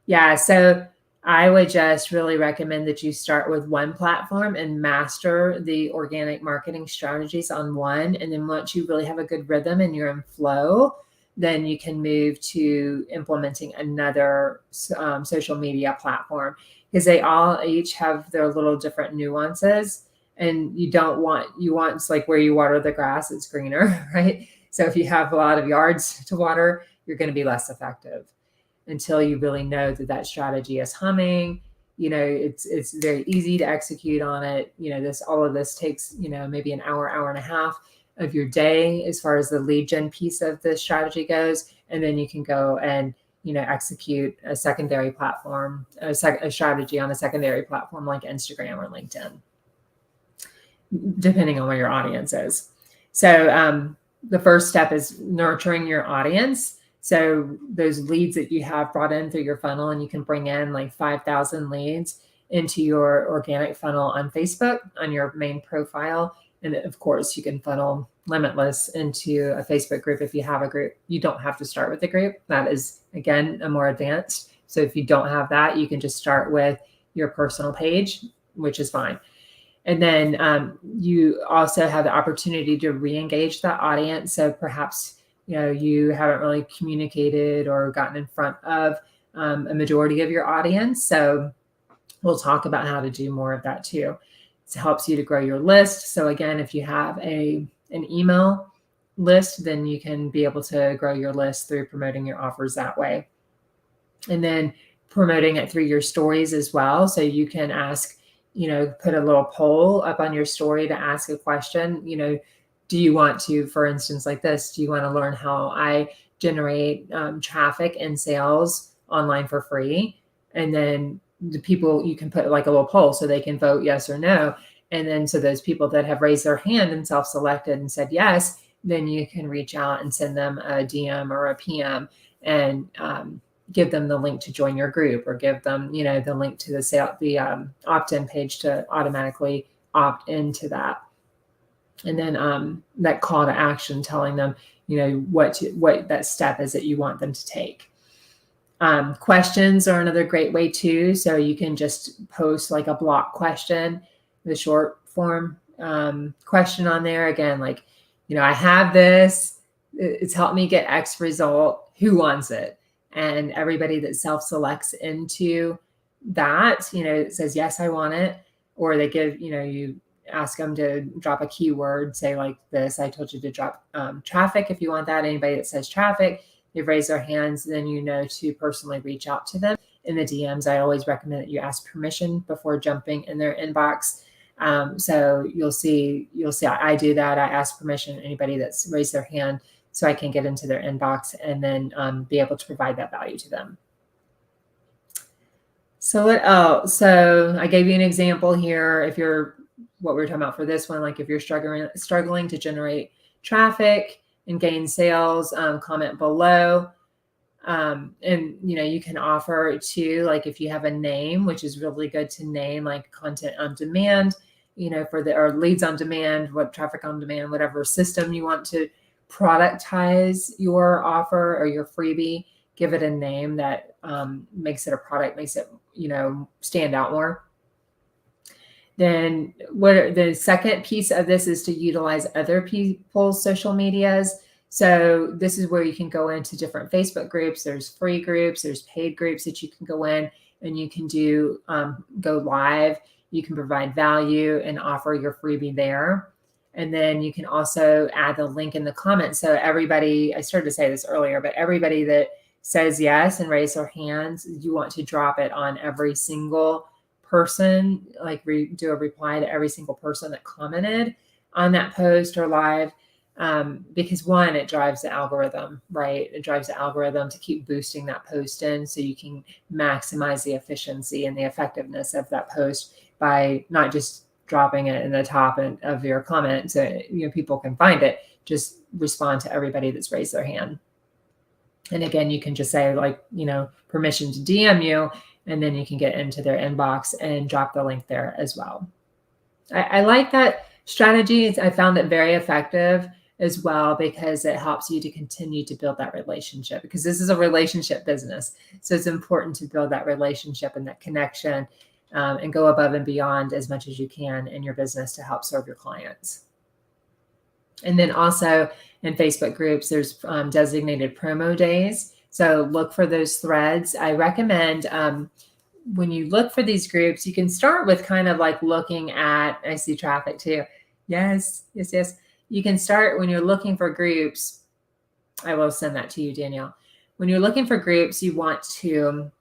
Yeah. So I would just really recommend that you start with one platform and master the organic marketing strategies on one. And then once you really have a good rhythm and you're in flow, then you can move to implementing another social media platform, because they all each have their little different nuances. And you want it's like where you water the grass, it's greener, right? So if you have a lot of yards to water, you're going to be less effective until you really know that strategy is humming. It's very easy to execute on it. All of this takes, maybe an hour and a half of your day as far as the lead gen piece of the strategy goes. And then you can go and, execute a secondary platform, a strategy on a secondary platform like Instagram or LinkedIn, depending on where your audience is. So the first step is nurturing your audience. So those leads that you have brought in through your funnel, and you can bring in like 5,000 leads into your organic funnel on Facebook on your main profile. And of course, you can funnel limitless into a Facebook group if you have a group. You don't have to start with a group. That is, again, a more advanced. So if you don't have that, you can just start with your personal page, which is fine. And then you also have the opportunity to re-engage that audience. So perhaps you haven't really communicated or gotten in front of a majority of your audience. So we'll talk about how to do more of that too. It helps you to grow your list. So again, if you have an email list, then you can be able to grow your list through promoting your offers that way. And then promoting it through your stories as well. So you can ask, put a little poll up on your story to ask a question. Do you want to, for instance, like this, do you want to learn how I generate traffic and sales online for free? And then the people, you can put like a little poll so they can vote yes or no. And then so those people that have raised their hand and self-selected and said yes, then you can reach out and send them a DM or a PM and give them the link to join your group, or give them, the link to the opt-in page to automatically opt into that. And then that call to action telling them, what that step is that you want them to take. Questions are another great way too. So you can just post like a block question, the short form question on there. Again, like, I have this, it's helped me get X result. Who wants it? And everybody that self-selects into that, it says, yes, I want it. Or they give, you ask them to drop a keyword, say like this, I told you to drop traffic if you want that. Anybody that says traffic, they've raised their hands, then to personally reach out to them in the DMs. I always recommend that you ask permission before jumping in their inbox. So you'll see I do that. I ask permission, anybody that's raised their hand, so I can get into their inbox and then be able to provide that value to them. So what else? So I gave you an example here. If you're, what we were talking about for this one, like if you're struggling to generate traffic and gain sales, comment below. And, you can offer to, like, if you have a name, which is really good to name, like content on demand, or leads on demand, traffic on demand, whatever system you want to productize your offer or your freebie, give it a name that makes it a product, makes it, stand out more. Then the second piece of this is to utilize other people's social medias. So this is where you can go into different Facebook groups. There's free groups, there's paid groups that you can go in, and you can do go live. You can provide value and offer your freebie there. And then you can also add the link in the comments. So everybody, I started to say this earlier, but everybody that says yes and raise their hands, you want to drop it on every single person, like do a reply to every single person that commented on that post or live. Because one, it drives the algorithm, right? It drives the algorithm to keep boosting that post in, so you can maximize the efficiency and the effectiveness of that post by not just dropping it in the top of your comment so people can find it. Just respond to everybody that's raised their hand. And again, you can just say like, permission to DM you, and then you can get into their inbox and drop the link there as well. I like that strategy. I found it very effective as well, because it helps you to continue to build that relationship, because this is a relationship business. So it's important to build that relationship and that connection, and go above and beyond as much as you can in your business to help serve your clients. And then also in Facebook groups, there's designated promo days. So look for those threads. I recommend when you look for these groups, you can start with kind of like looking at, I see traffic too. Yes. You can start when you're looking for groups. I will send that to you, Danielle. When you're looking for groups, you want to,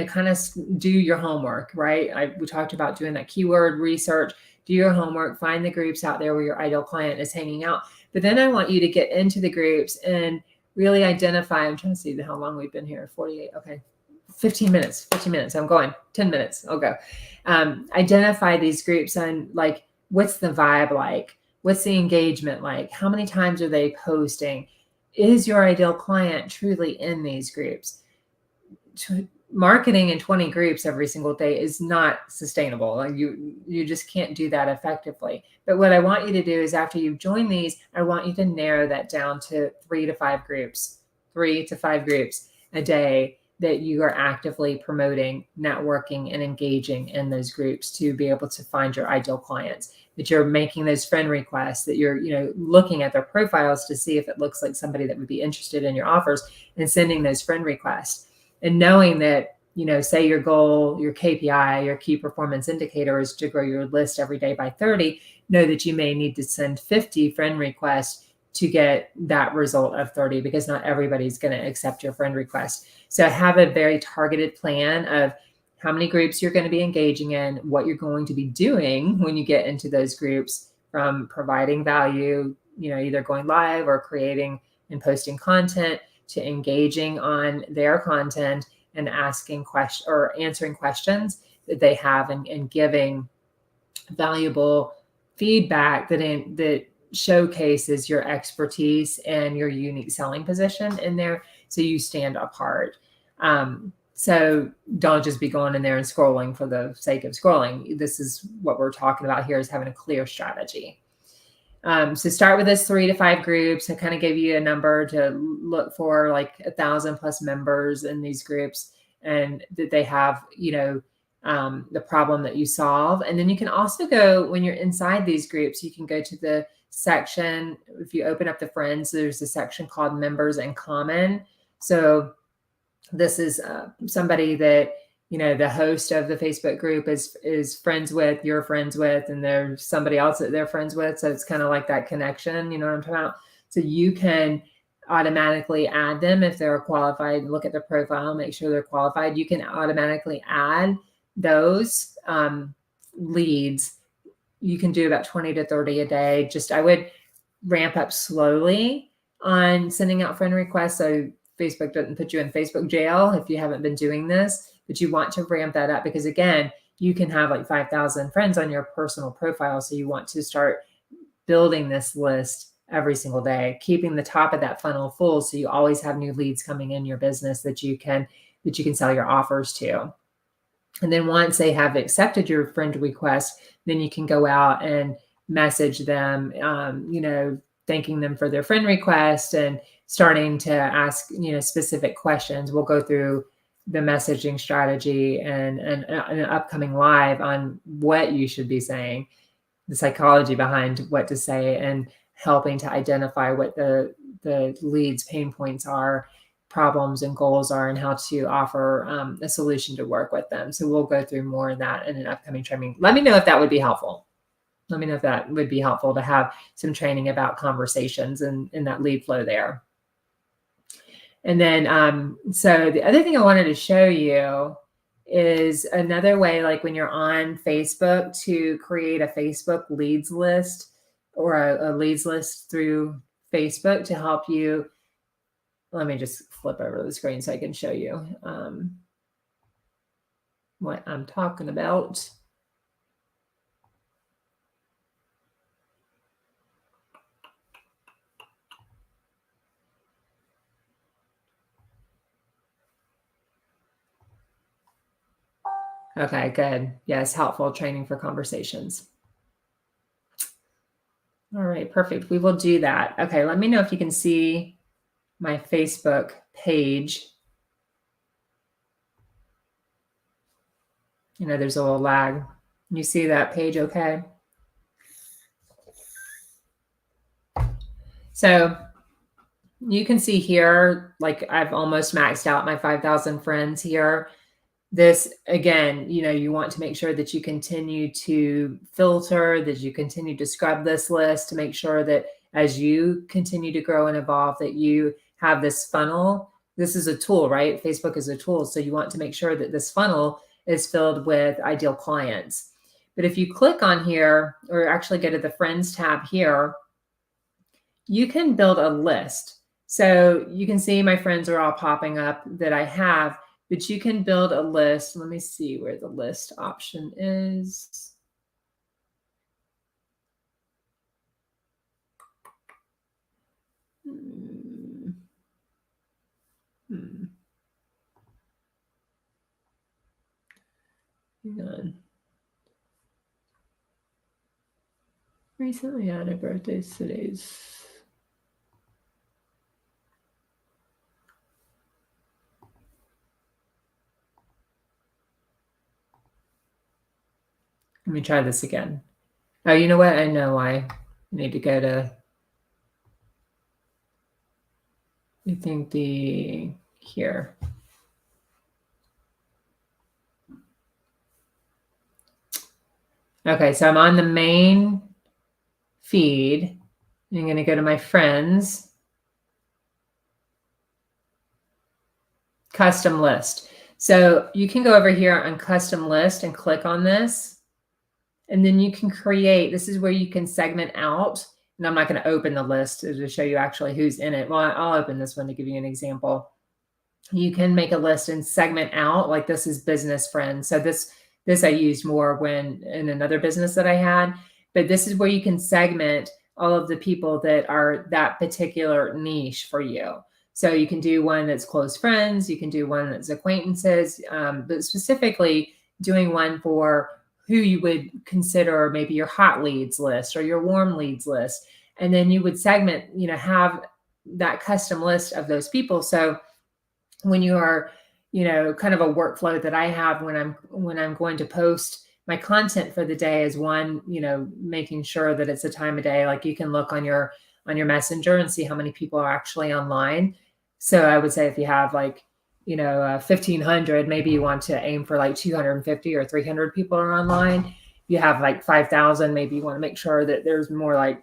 kind of do your homework, right? We talked about doing that keyword research, do your homework, find the groups out there where your ideal client is hanging out. But then I want you to get into the groups and really identify. I'm trying to see how long we've been here. 48. Okay. 15 minutes. I'm going 10 minutes. I'll go. Identify these groups and like, what's the vibe like? What's the engagement like? How many times are they posting? Is your ideal client truly in these groups? Marketing in 20 groups every single day is not sustainable. You just can't do that effectively. But what I want you to do is, after you've joined these, I want you to narrow that down to 3 to 5 groups a day that you are actively promoting, networking, and engaging in those groups to be able to find your ideal clients, that you're making those friend requests, that you're, looking at their profiles to see if it looks like somebody that would be interested in your offers, and sending those friend requests. And knowing that, say your goal, your KPI, your key performance indicator is to grow your list every day by 30, know that you may need to send 50 friend requests to get that result of 30, because not everybody's going to accept your friend request. So have a very targeted plan of how many groups you're going to be engaging in, what you're going to be doing when you get into those groups, from providing value, either going live or creating and posting content, to engaging on their content and asking questions or answering questions that they have, and giving valuable feedback that showcases your expertise and your unique selling position in there, so you stand apart. So don't just be going in there and scrolling for the sake of scrolling. This is what we're talking about here, is having a clear strategy. So start with this 3 to 5 groups. I kind of gave you a number to look for, like 1,000 plus members in these groups, and that they have, the problem that you solve. And then you can also go, when you're inside these groups, you can go to the section. If you open up the friends, there's a section called members in common. So this is somebody that, the host of the Facebook group is friends with, you're friends with, and there's somebody else that they're friends with. So it's kind of like that connection, you know what I'm talking about? So you can automatically add them if they're qualified. Look at their profile, make sure they're qualified. You can automatically add those leads. You can do about 20 to 30 a day. I would ramp up slowly on sending out friend requests, so Facebook doesn't put you in Facebook jail if you haven't been doing this. But you want to ramp that up, because again, you can have like 5,000 friends on your personal profile. So you want to start building this list every single day, keeping the top of that funnel full, so you always have new leads coming in your business that you can sell your offers to. And then once they have accepted your friend request, then you can go out and message them, thanking them for their friend request, and starting to ask, specific questions. We'll go through the messaging strategy and an upcoming live on what you should be saying, the psychology behind what to say, and helping to identify what the leads' pain points are, problems and goals are, and how to offer a solution to work with them. So we'll go through more of that in an upcoming training. Let me know if that would be helpful. Let me know if that would be helpful to have some training about conversations and that lead flow there. And then, so the other thing I wanted to show you is another way, like when you're on Facebook, to create a Facebook leads list, or a leads list through Facebook to help you. Let me just flip over the screen so I can show you what I'm talking about. Okay, good. Yes, helpful training for conversations. All right, perfect. We will do that. Okay, let me know if you can see my Facebook page. There's a little lag. You see that page okay? So you can see here, like I've almost maxed out my 5,000 friends here. This, again, you want to make sure that you continue to filter, that you continue to scrub this list to make sure that as you continue to grow and evolve, that you have this funnel. This is a tool, right? Facebook is a tool. So you want to make sure that this funnel is filled with ideal clients. But if you click on here, or actually go to the Friends tab here, you can build a list. So you can see my friends are all popping up that I have, but you can build a list. Let me see where the list option is. Hang on. Recently added birthdays, today's. Let me try this again. Oh, you know what? I know why. I need to go to, I think, here. Okay, so I'm on the main feed, I'm going to go to my friends, custom list. So you can go over here on custom list and click on this. And then you can create, this is where you can segment out. And I'm not going to open the list to show you actually who's in it. Well, I'll open this one to give you an example. You can make a list and segment out, like this is business friends. So this I used more when in another business that I had, but this is where you can segment all of the people that are that particular niche for you. So you can do one that's close friends, you can do one that's acquaintances, but specifically doing one for who you would consider maybe your hot leads list or your warm leads list. And then you would segment, have that custom list of those people. So when you are, kind of a workflow that I have when I'm going to post my content for the day is one, making sure that it's a time of day. Like you can look on your messenger and see how many people are actually online. So I would say if you have 1,500, maybe you want to aim for like 250 or 300 people are online. You have like 5,000, maybe you want to make sure that there's more like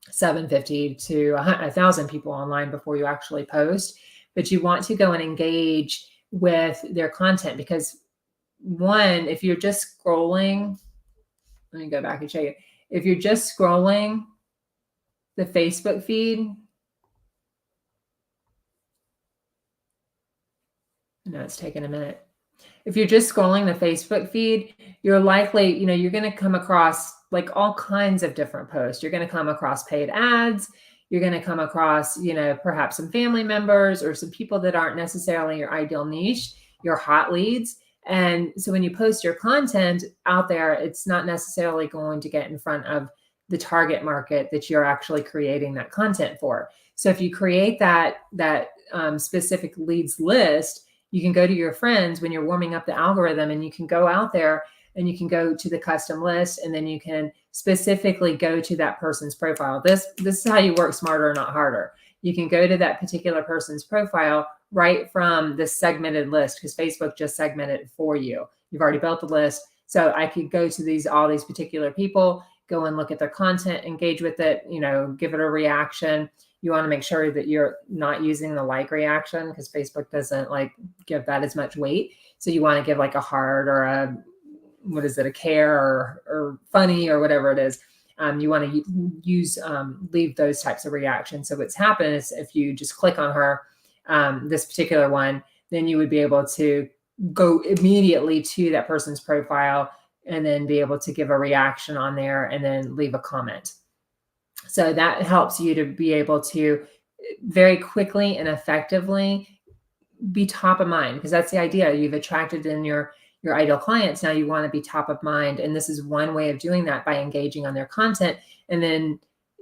750 to 1,000 people online before you actually post. But you want to go and engage with their content because one, if you're just scrolling, let me go back and show you. If you're just scrolling the Facebook feed, I know it's taking a minute. If you're just scrolling the Facebook feed, you're likely, you're going to come across like all kinds of different posts. You're going to come across paid ads. You're going to come across, perhaps some family members or some people that aren't necessarily your ideal niche, your hot leads. And so when you post your content out there, it's not necessarily going to get in front of the target market that you're actually creating that content for. So if you create that specific leads list, you can go to your friends when you're warming up the algorithm and you can go out there and you can go to the custom list and then you can specifically go to that person's profile. This is how you work smarter, not harder. You can go to that particular person's profile right from the segmented list because Facebook just segmented it for you. You've already built the list. So I could go to all these particular people, go and look at their content, engage with it, give it a reaction. You want to make sure that you're not using the like reaction because Facebook doesn't give that as much weight. So you want to give like a heart or a care or funny or whatever it is. You want to use, leave those types of reactions. So what's happened is if you just click on her, this particular one, then you would be able to go immediately to that person's profile and then be able to give a reaction on there and then leave a comment. So that helps you to be able to very quickly and effectively be top of mind because that's the idea. You've attracted in your ideal clients. Now you want to be top of mind. And this is one way of doing that by engaging on their content and then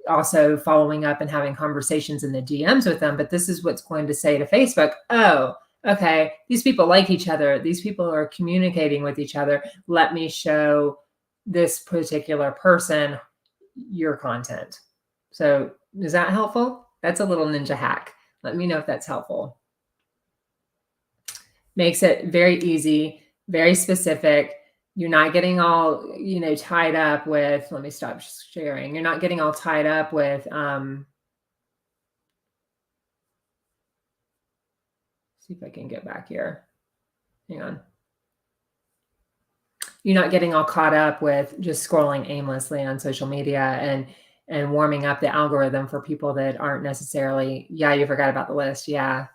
also following up and having conversations in the DMs with them. But this is what's going to say to Facebook, oh, okay, these people like each other. These people are communicating with each other. Let me show this particular person your content. So is that helpful? That's a little ninja hack. Let me know if that's helpful. Makes it very easy, very specific. You're not getting all, tied up with, let me stop sharing. You're not getting all tied up with, see if I can get back here. Hang on. You're not getting all caught up with just scrolling aimlessly on social media and warming up the algorithm for people that aren't necessarily, you forgot about the list. Yeah.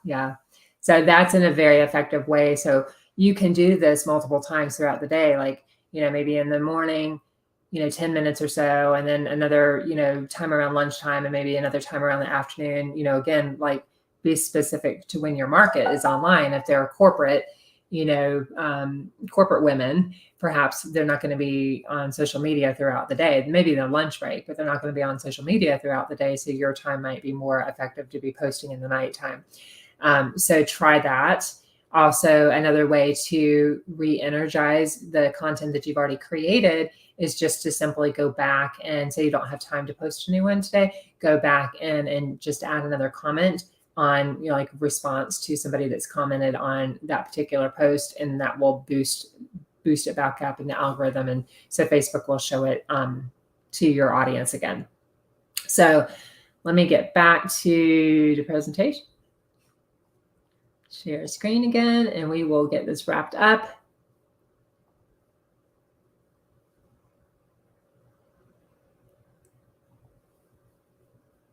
So that's in a very effective way. So you can do this multiple times throughout the day, maybe in the morning, 10 minutes or so, and then another, time around lunchtime and maybe another time around the afternoon, again, be specific to when your market is online. If they're corporate, corporate women, perhaps they're not going to be on social media throughout the day, maybe their lunch break, but they're not going to be on social media throughout the day. So your time might be more effective to be posting in the nighttime. So try that. Also, another way to re-energize the content that you've already created is just to simply go back and say you don't have time to post a new one today, go back and just add another comment on, response to somebody that's commented on that particular post, and that will boost it back up in the algorithm. And so Facebook will show it to your audience again. So let me get back to the presentation. Share screen again, and we will get this wrapped up.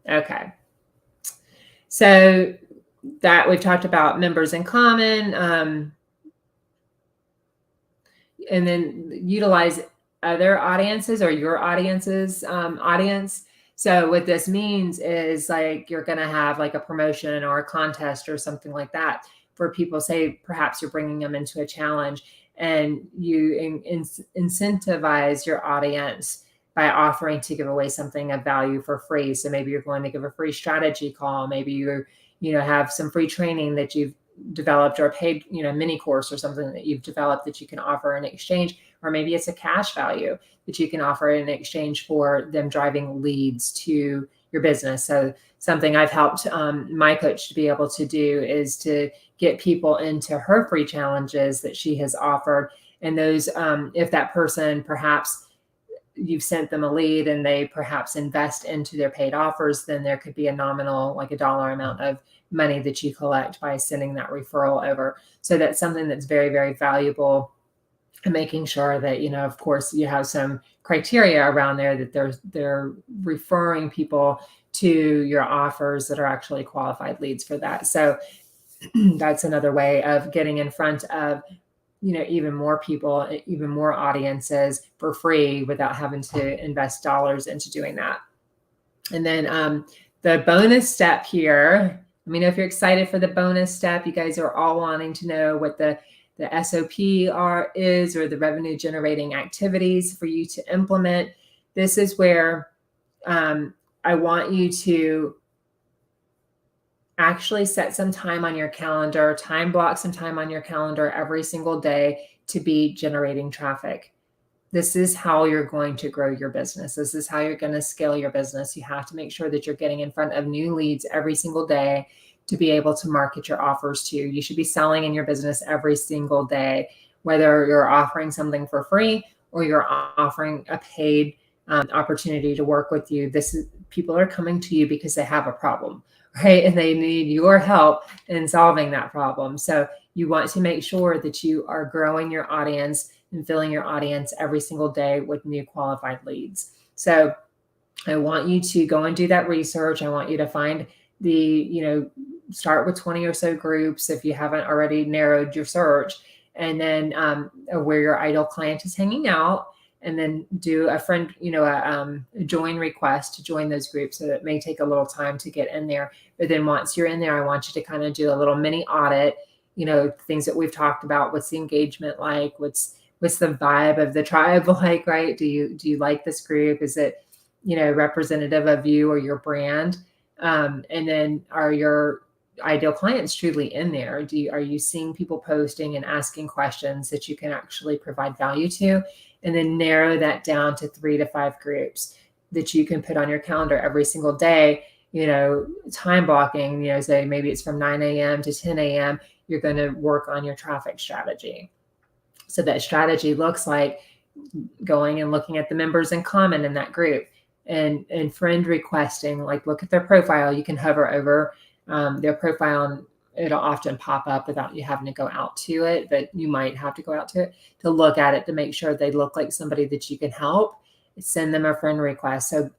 Okay. So that we've talked about members in common, and then utilize other audiences or your audience's audience. So what this means is like you're going to have like a promotion or a contest or something like that for people. Say perhaps you're bringing them into a challenge, and you incentivize your audience by offering to give away something of value for free. So maybe you're going to give a free strategy call. Maybe you have some free training that you've developed, or a paid mini course or something that you've developed that you can offer in exchange, or maybe it's a cash value that you can offer in exchange for them driving leads to your business. So something I've helped my coach to be able to do is to get people into her free challenges that she has offered. And those, if that person perhaps you've sent them a lead and they perhaps invest into their paid offers, then there could be a nominal, like a dollar amount of money that you collect by sending that referral over. So that's something that's very, very valuable, and making sure that, of course, you have some criteria around there that they're referring people to your offers that are actually qualified leads for that. So that's another way of getting in front of even more people, even more audiences for free without having to invest dollars into doing that. And then the bonus step here, let me know if you're excited for the bonus step. You guys are all wanting to know what the SOP is, or the revenue generating activities for you to implement. This is where I want you to actually set some time on your calendar, time block some time on your calendar every single day to be generating traffic. This is how you're going to grow your business. This is how you're going to scale your business. You have to make sure that you're getting in front of new leads every single day to be able to market your offers to. You should be selling in your business every single day, whether you're offering something for free or you're offering a paid opportunity to work with you. People are coming to you because they have a problem, right? And they need your help in solving that problem. So you want to make sure that you are growing your audience and filling your audience every single day with new qualified leads. So I want you to go and do that research. I want you to find start with 20 or so groups if you haven't already narrowed your search, and then where your ideal client is hanging out, and then do a friend, a join request to join those groups. So it may take a little time to get in there, but then once you're in there, I want you to kind of do a little mini audit, things that we've talked about. What's the engagement like? What's the vibe of the tribe like, right? Do you like this group? Is it, representative of you or your brand? And then are your ideal clients truly in there? Are you seeing people posting and asking questions that you can actually provide value to? And then narrow that down to 3 to 5 groups that you can put on your calendar every single day, time blocking, say maybe it's from 9 a.m. to 10 a.m. You're going to work on your traffic strategy. So that strategy looks like going and looking at the members in common in that group, and friend requesting, like look at their profile. You can hover over their profile and it'll often pop up without you having to go out to it, but you might have to go out to it to look at it to make sure they look like somebody that you can help. Send them a friend request. So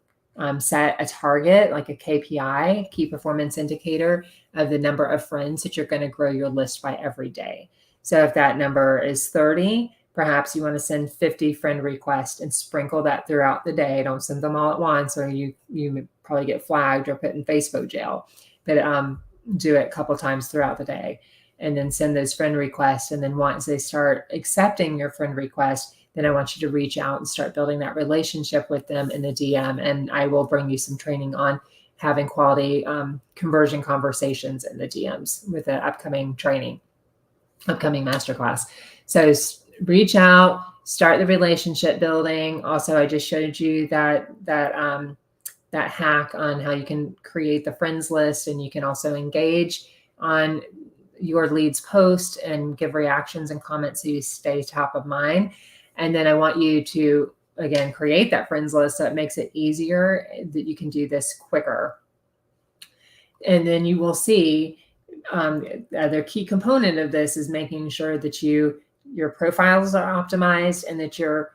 set a target, like a KPI, key performance indicator, of the number of friends that you're going to grow your list by every day. So if that number is 30, perhaps you want to send 50 friend requests and sprinkle that throughout the day. Don't send them all at once, or you probably get flagged or put in Facebook jail. But do it a couple times throughout the day, and then send those friend requests. And then once they start accepting your friend request, then I want you to reach out and start building that relationship with them in the DM. And I will bring you some training on having quality conversion conversations in the DMs with the upcoming masterclass. So reach out, start the relationship building. Also, I just showed you that hack on how you can create the friends list, and you can also engage on your leads post and give reactions and comments so you stay top of mind. And then I want you to again, create that friends list so it makes it easier that you can do this quicker. And then you will see the other key component of this is making sure that your profiles are optimized and that you're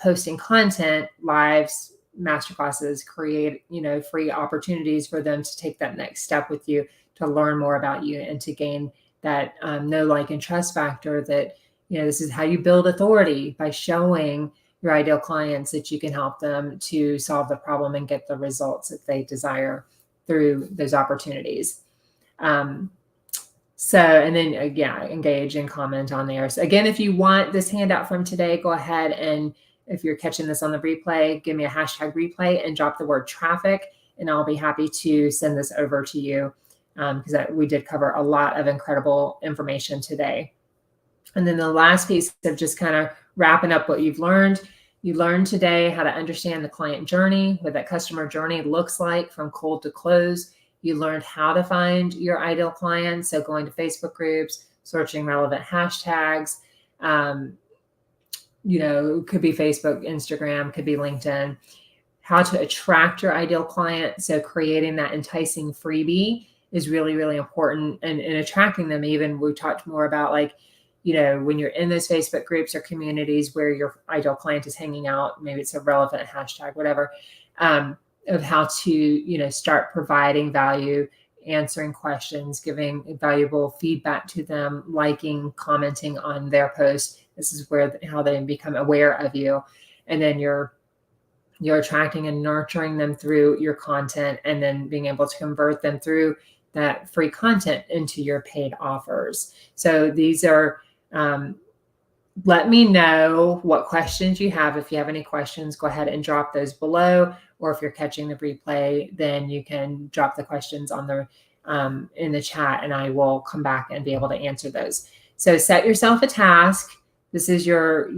posting content, lives, masterclasses, create, free opportunities for them to take that next step with you, to learn more about you and to gain that know, like, and trust factor that, this is how you build authority, by showing your ideal clients that you can help them to solve the problem and get the results that they desire through those opportunities. So, and then engage and comment on there. So again, if you want this handout from today, go ahead, and if you're catching this on the replay, give me a hashtag replay and drop the word traffic, and I'll be happy to send this over to you, because we did cover a lot of incredible information today. And then the last piece of just kind of wrapping up what you've learned. You learned today how to understand the client journey, what that customer journey looks like from cold to close. You learned how to find your ideal clients. So going to Facebook groups, searching relevant hashtags, could be Facebook, Instagram, could be LinkedIn. How to attract your ideal client. So creating that enticing freebie is really, really important. And attracting them, even we talked more about, like, when you're in those Facebook groups or communities where your ideal client is hanging out, maybe it's a relevant hashtag, whatever, of how to, start providing value, answering questions, giving valuable feedback to them, liking, commenting on their posts. This is how they become aware of you. And then you're attracting and nurturing them through your content, and then being able to convert them through that free content into your paid offers. So these are, let me know what questions you have. If you have any questions, go ahead and drop those below. Or if you're catching the replay, then you can drop the questions on the in the chat, and I will come back and be able to answer those. So set yourself a task. This is your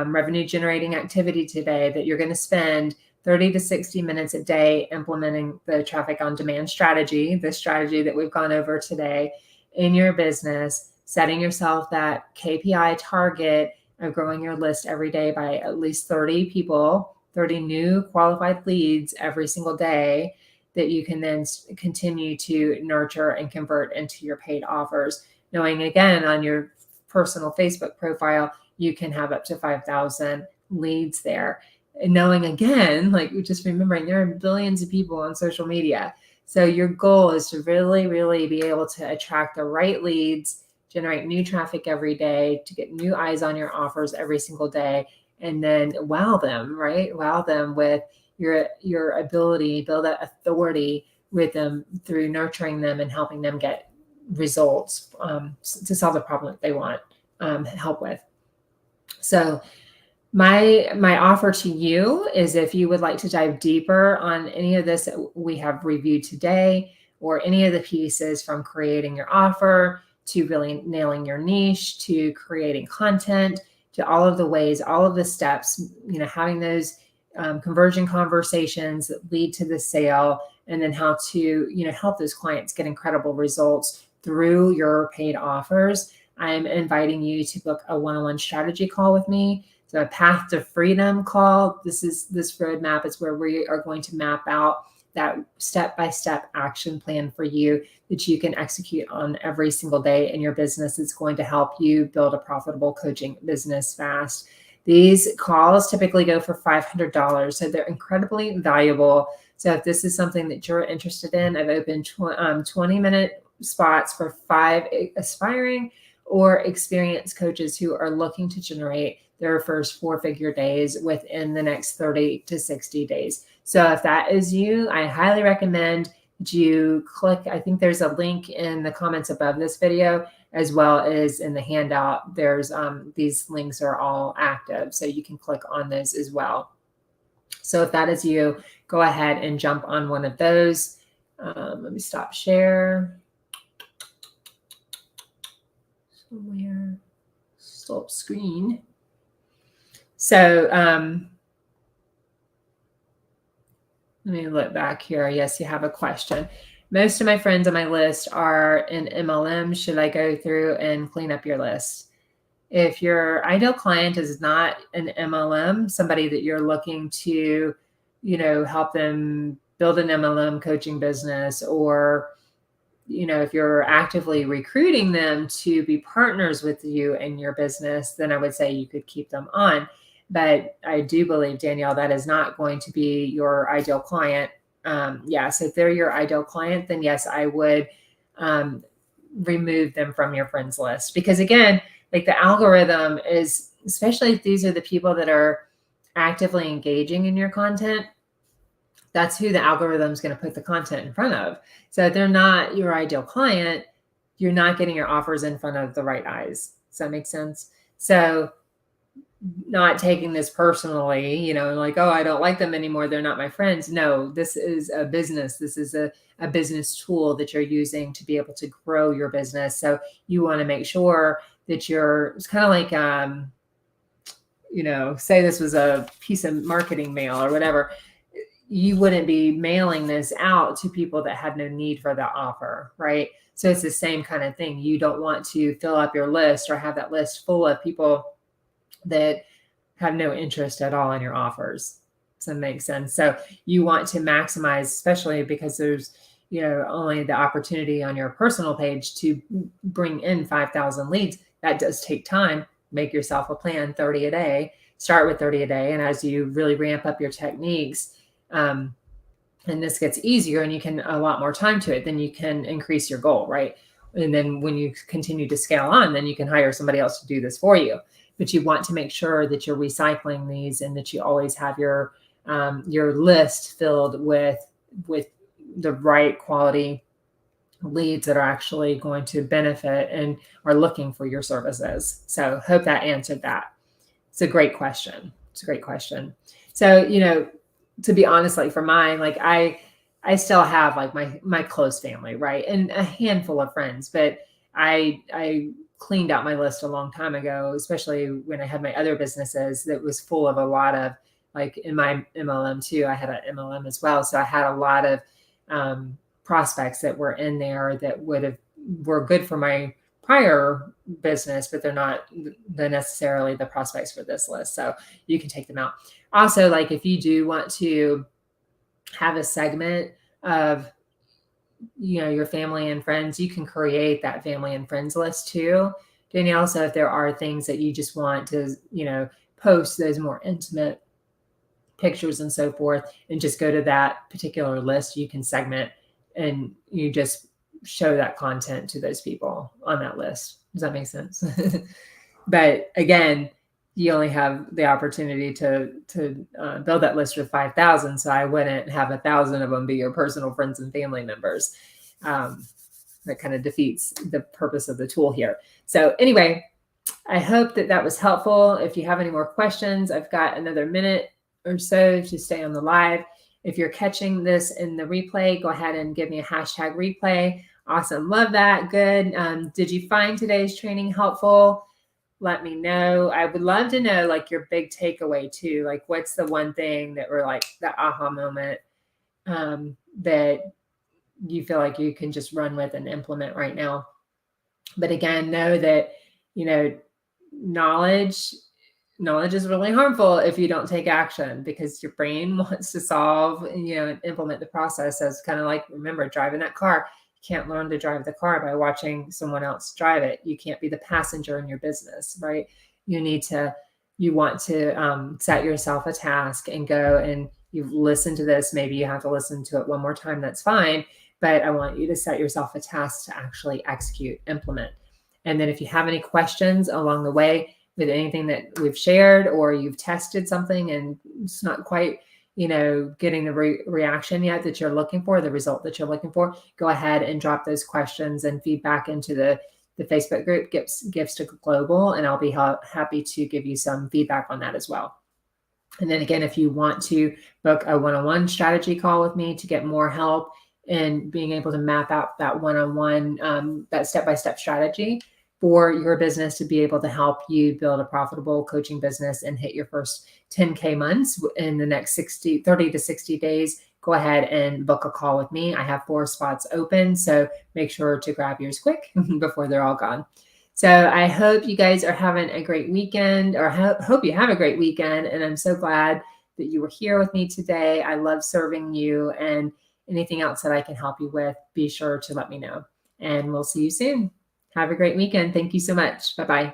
revenue generating activity today, that you're going to spend 30 to 60 minutes a day implementing the traffic on demand strategy, the strategy that we've gone over today in your business, setting yourself that KPI target of growing your list every day by at least 30 people, 30 new qualified leads every single day, that you can then continue to nurture and convert into your paid offers. Knowing, again, on your personal Facebook profile, you can have up to 5,000 leads there. And knowing, again, like, just remembering, there are billions of people on social media. So your goal is to really, really be able to attract the right leads, generate new traffic every day, to get new eyes on your offers every single day, and then wow them, right? Wow them with your ability, build that authority with them through nurturing them and helping them get results to solve the problem that they want help with. So my offer to you is, if you would like to dive deeper on any of this that we have reviewed today, or any of the pieces from creating your offer to really nailing your niche, to creating content, to all of the ways, all of the steps, having those conversion conversations that lead to the sale, and then how to, help those clients get incredible results through your paid offers, I'm inviting you to book a one-on-one strategy call with me. So a Path to Freedom call. This roadmap is where we are going to map out that step-by-step action plan for you that you can execute on every single day in your business. It's going to help you build a profitable coaching business fast. These calls typically go for $500, so they're incredibly valuable. So if this is something that you're interested in, I've opened 20-minute spots for 5 aspiring or experienced coaches who are looking to generate their first 4-figure days within the next 30 to 60 days. So if that is you, I highly recommend that you click. I think there's a link in the comments above this video, as well as in the handout. There's these links are all active, so you can click on those as well. So if that is you, go ahead and jump on one of those. Let me stop share. Somewhere, stop screen. So let me look back here. Yes, you have a question. Most of my friends on my list are in MLM. Should I go through and clean up your list? If your ideal client is not an MLM, somebody that you're looking to, help them build an MLM coaching business, or, if you're actively recruiting them to be partners with you in your business, then I would say you could keep them on. But I do believe, Danielle, that is not going to be your ideal client. So if they're your ideal client, then yes, I would remove them from your friends list. Because again, like the algorithm is, especially if these are the people that are actively engaging in your content, that's who the algorithm is going to put the content in front of. So if they're not your ideal client, you're not getting your offers in front of the right eyes. Does that make sense? So not taking this personally, like, oh, I don't like them anymore, they're not my friends. No, this is a business. This is a business tool that you're using to be able to grow your business. So you want to make sure that it's kind of like, say this was a piece of marketing mail or whatever. You wouldn't be mailing this out to people that had no need for that offer, right? So it's the same kind of thing. You don't want to fill up your list or have that list full of people that have no interest at all in your offers. Does that make sense? So you want to maximize, especially because there's, only the opportunity on your personal page to bring in 5,000 leads. That does take time. Make yourself a plan, 30 a day. Start with 30 a day. And as you really ramp up your techniques, and this gets easier and you can a lot more time to it, then you can increase your goal, right? And then when you continue to scale on, then you can hire somebody else to do this for you. But you want to make sure that you're recycling these and that you always have your list filled with the right quality leads that are actually going to benefit and are looking for your services. So hope that answered that. It's a great question. So, to be honest, like for mine, like I still have like my close family, right? And a handful of friends, but I cleaned out my list a long time ago, especially when I had my other businesses that was full of a lot of, like in my MLM too, I had an MLM as well. So I had a lot of prospects that were in there that were good for my prior business, but they're not necessarily the prospects for this list. So you can take them out. Also, like if you do want to have a segment of, your family and friends, you can create that family and friends list too, Danielle. So if there are things that you just want to, post those more intimate pictures and so forth, and just go to that particular list, you can segment and you just show that content to those people on that list. Does that make sense? But again, you only have the opportunity to build that list with 5,000. So I wouldn't have 1,000 of them be your personal friends and family members. That kind of defeats the purpose of the tool here. So anyway, I hope that was helpful. If you have any more questions, I've got another minute or so to stay on the live. If you're catching this in the replay, go ahead and give me a hashtag replay. Awesome. Love that. Good. Did you find today's training helpful? Let me know. I would love to know like your big takeaway too. Like what's the one thing that were like the aha moment that you feel like you can just run with and implement right now. But again, know that, knowledge is really harmful if you don't take action, because your brain wants to solve, and implement the process. As kind of like, remember, driving that car. You can't learn to drive the car by watching someone else drive it. You can't be the passenger in your business, right? You want to set yourself a task and go, and you've listened to this. Maybe you have to listen to it one more time. That's fine. But I want you to set yourself a task to actually execute, implement. And then if you have any questions along the way with anything that we've shared, or you've tested something and it's not quite, getting the reaction yet that you're looking for, the result that you're looking for, go ahead and drop those questions and feedback into the Facebook group, Gifts to Global, and I'll be happy to give you some feedback on that as well. And then again, if you want to book a one-on-one strategy call with me to get more help in being able to map out that one-on-one, that step-by-step strategy for your business to be able to help you build a profitable coaching business and hit your first 10K months in the next 30 to 60 days, go ahead and book a call with me. I have 4 spots open, so make sure to grab yours quick before they're all gone. So I hope you guys are having a great weekend, or hope you have a great weekend. And I'm so glad that you were here with me today. I love serving you, and anything else that I can help you with, be sure to let me know. And we'll see you soon. Have a great weekend. Thank you so much. Bye-bye.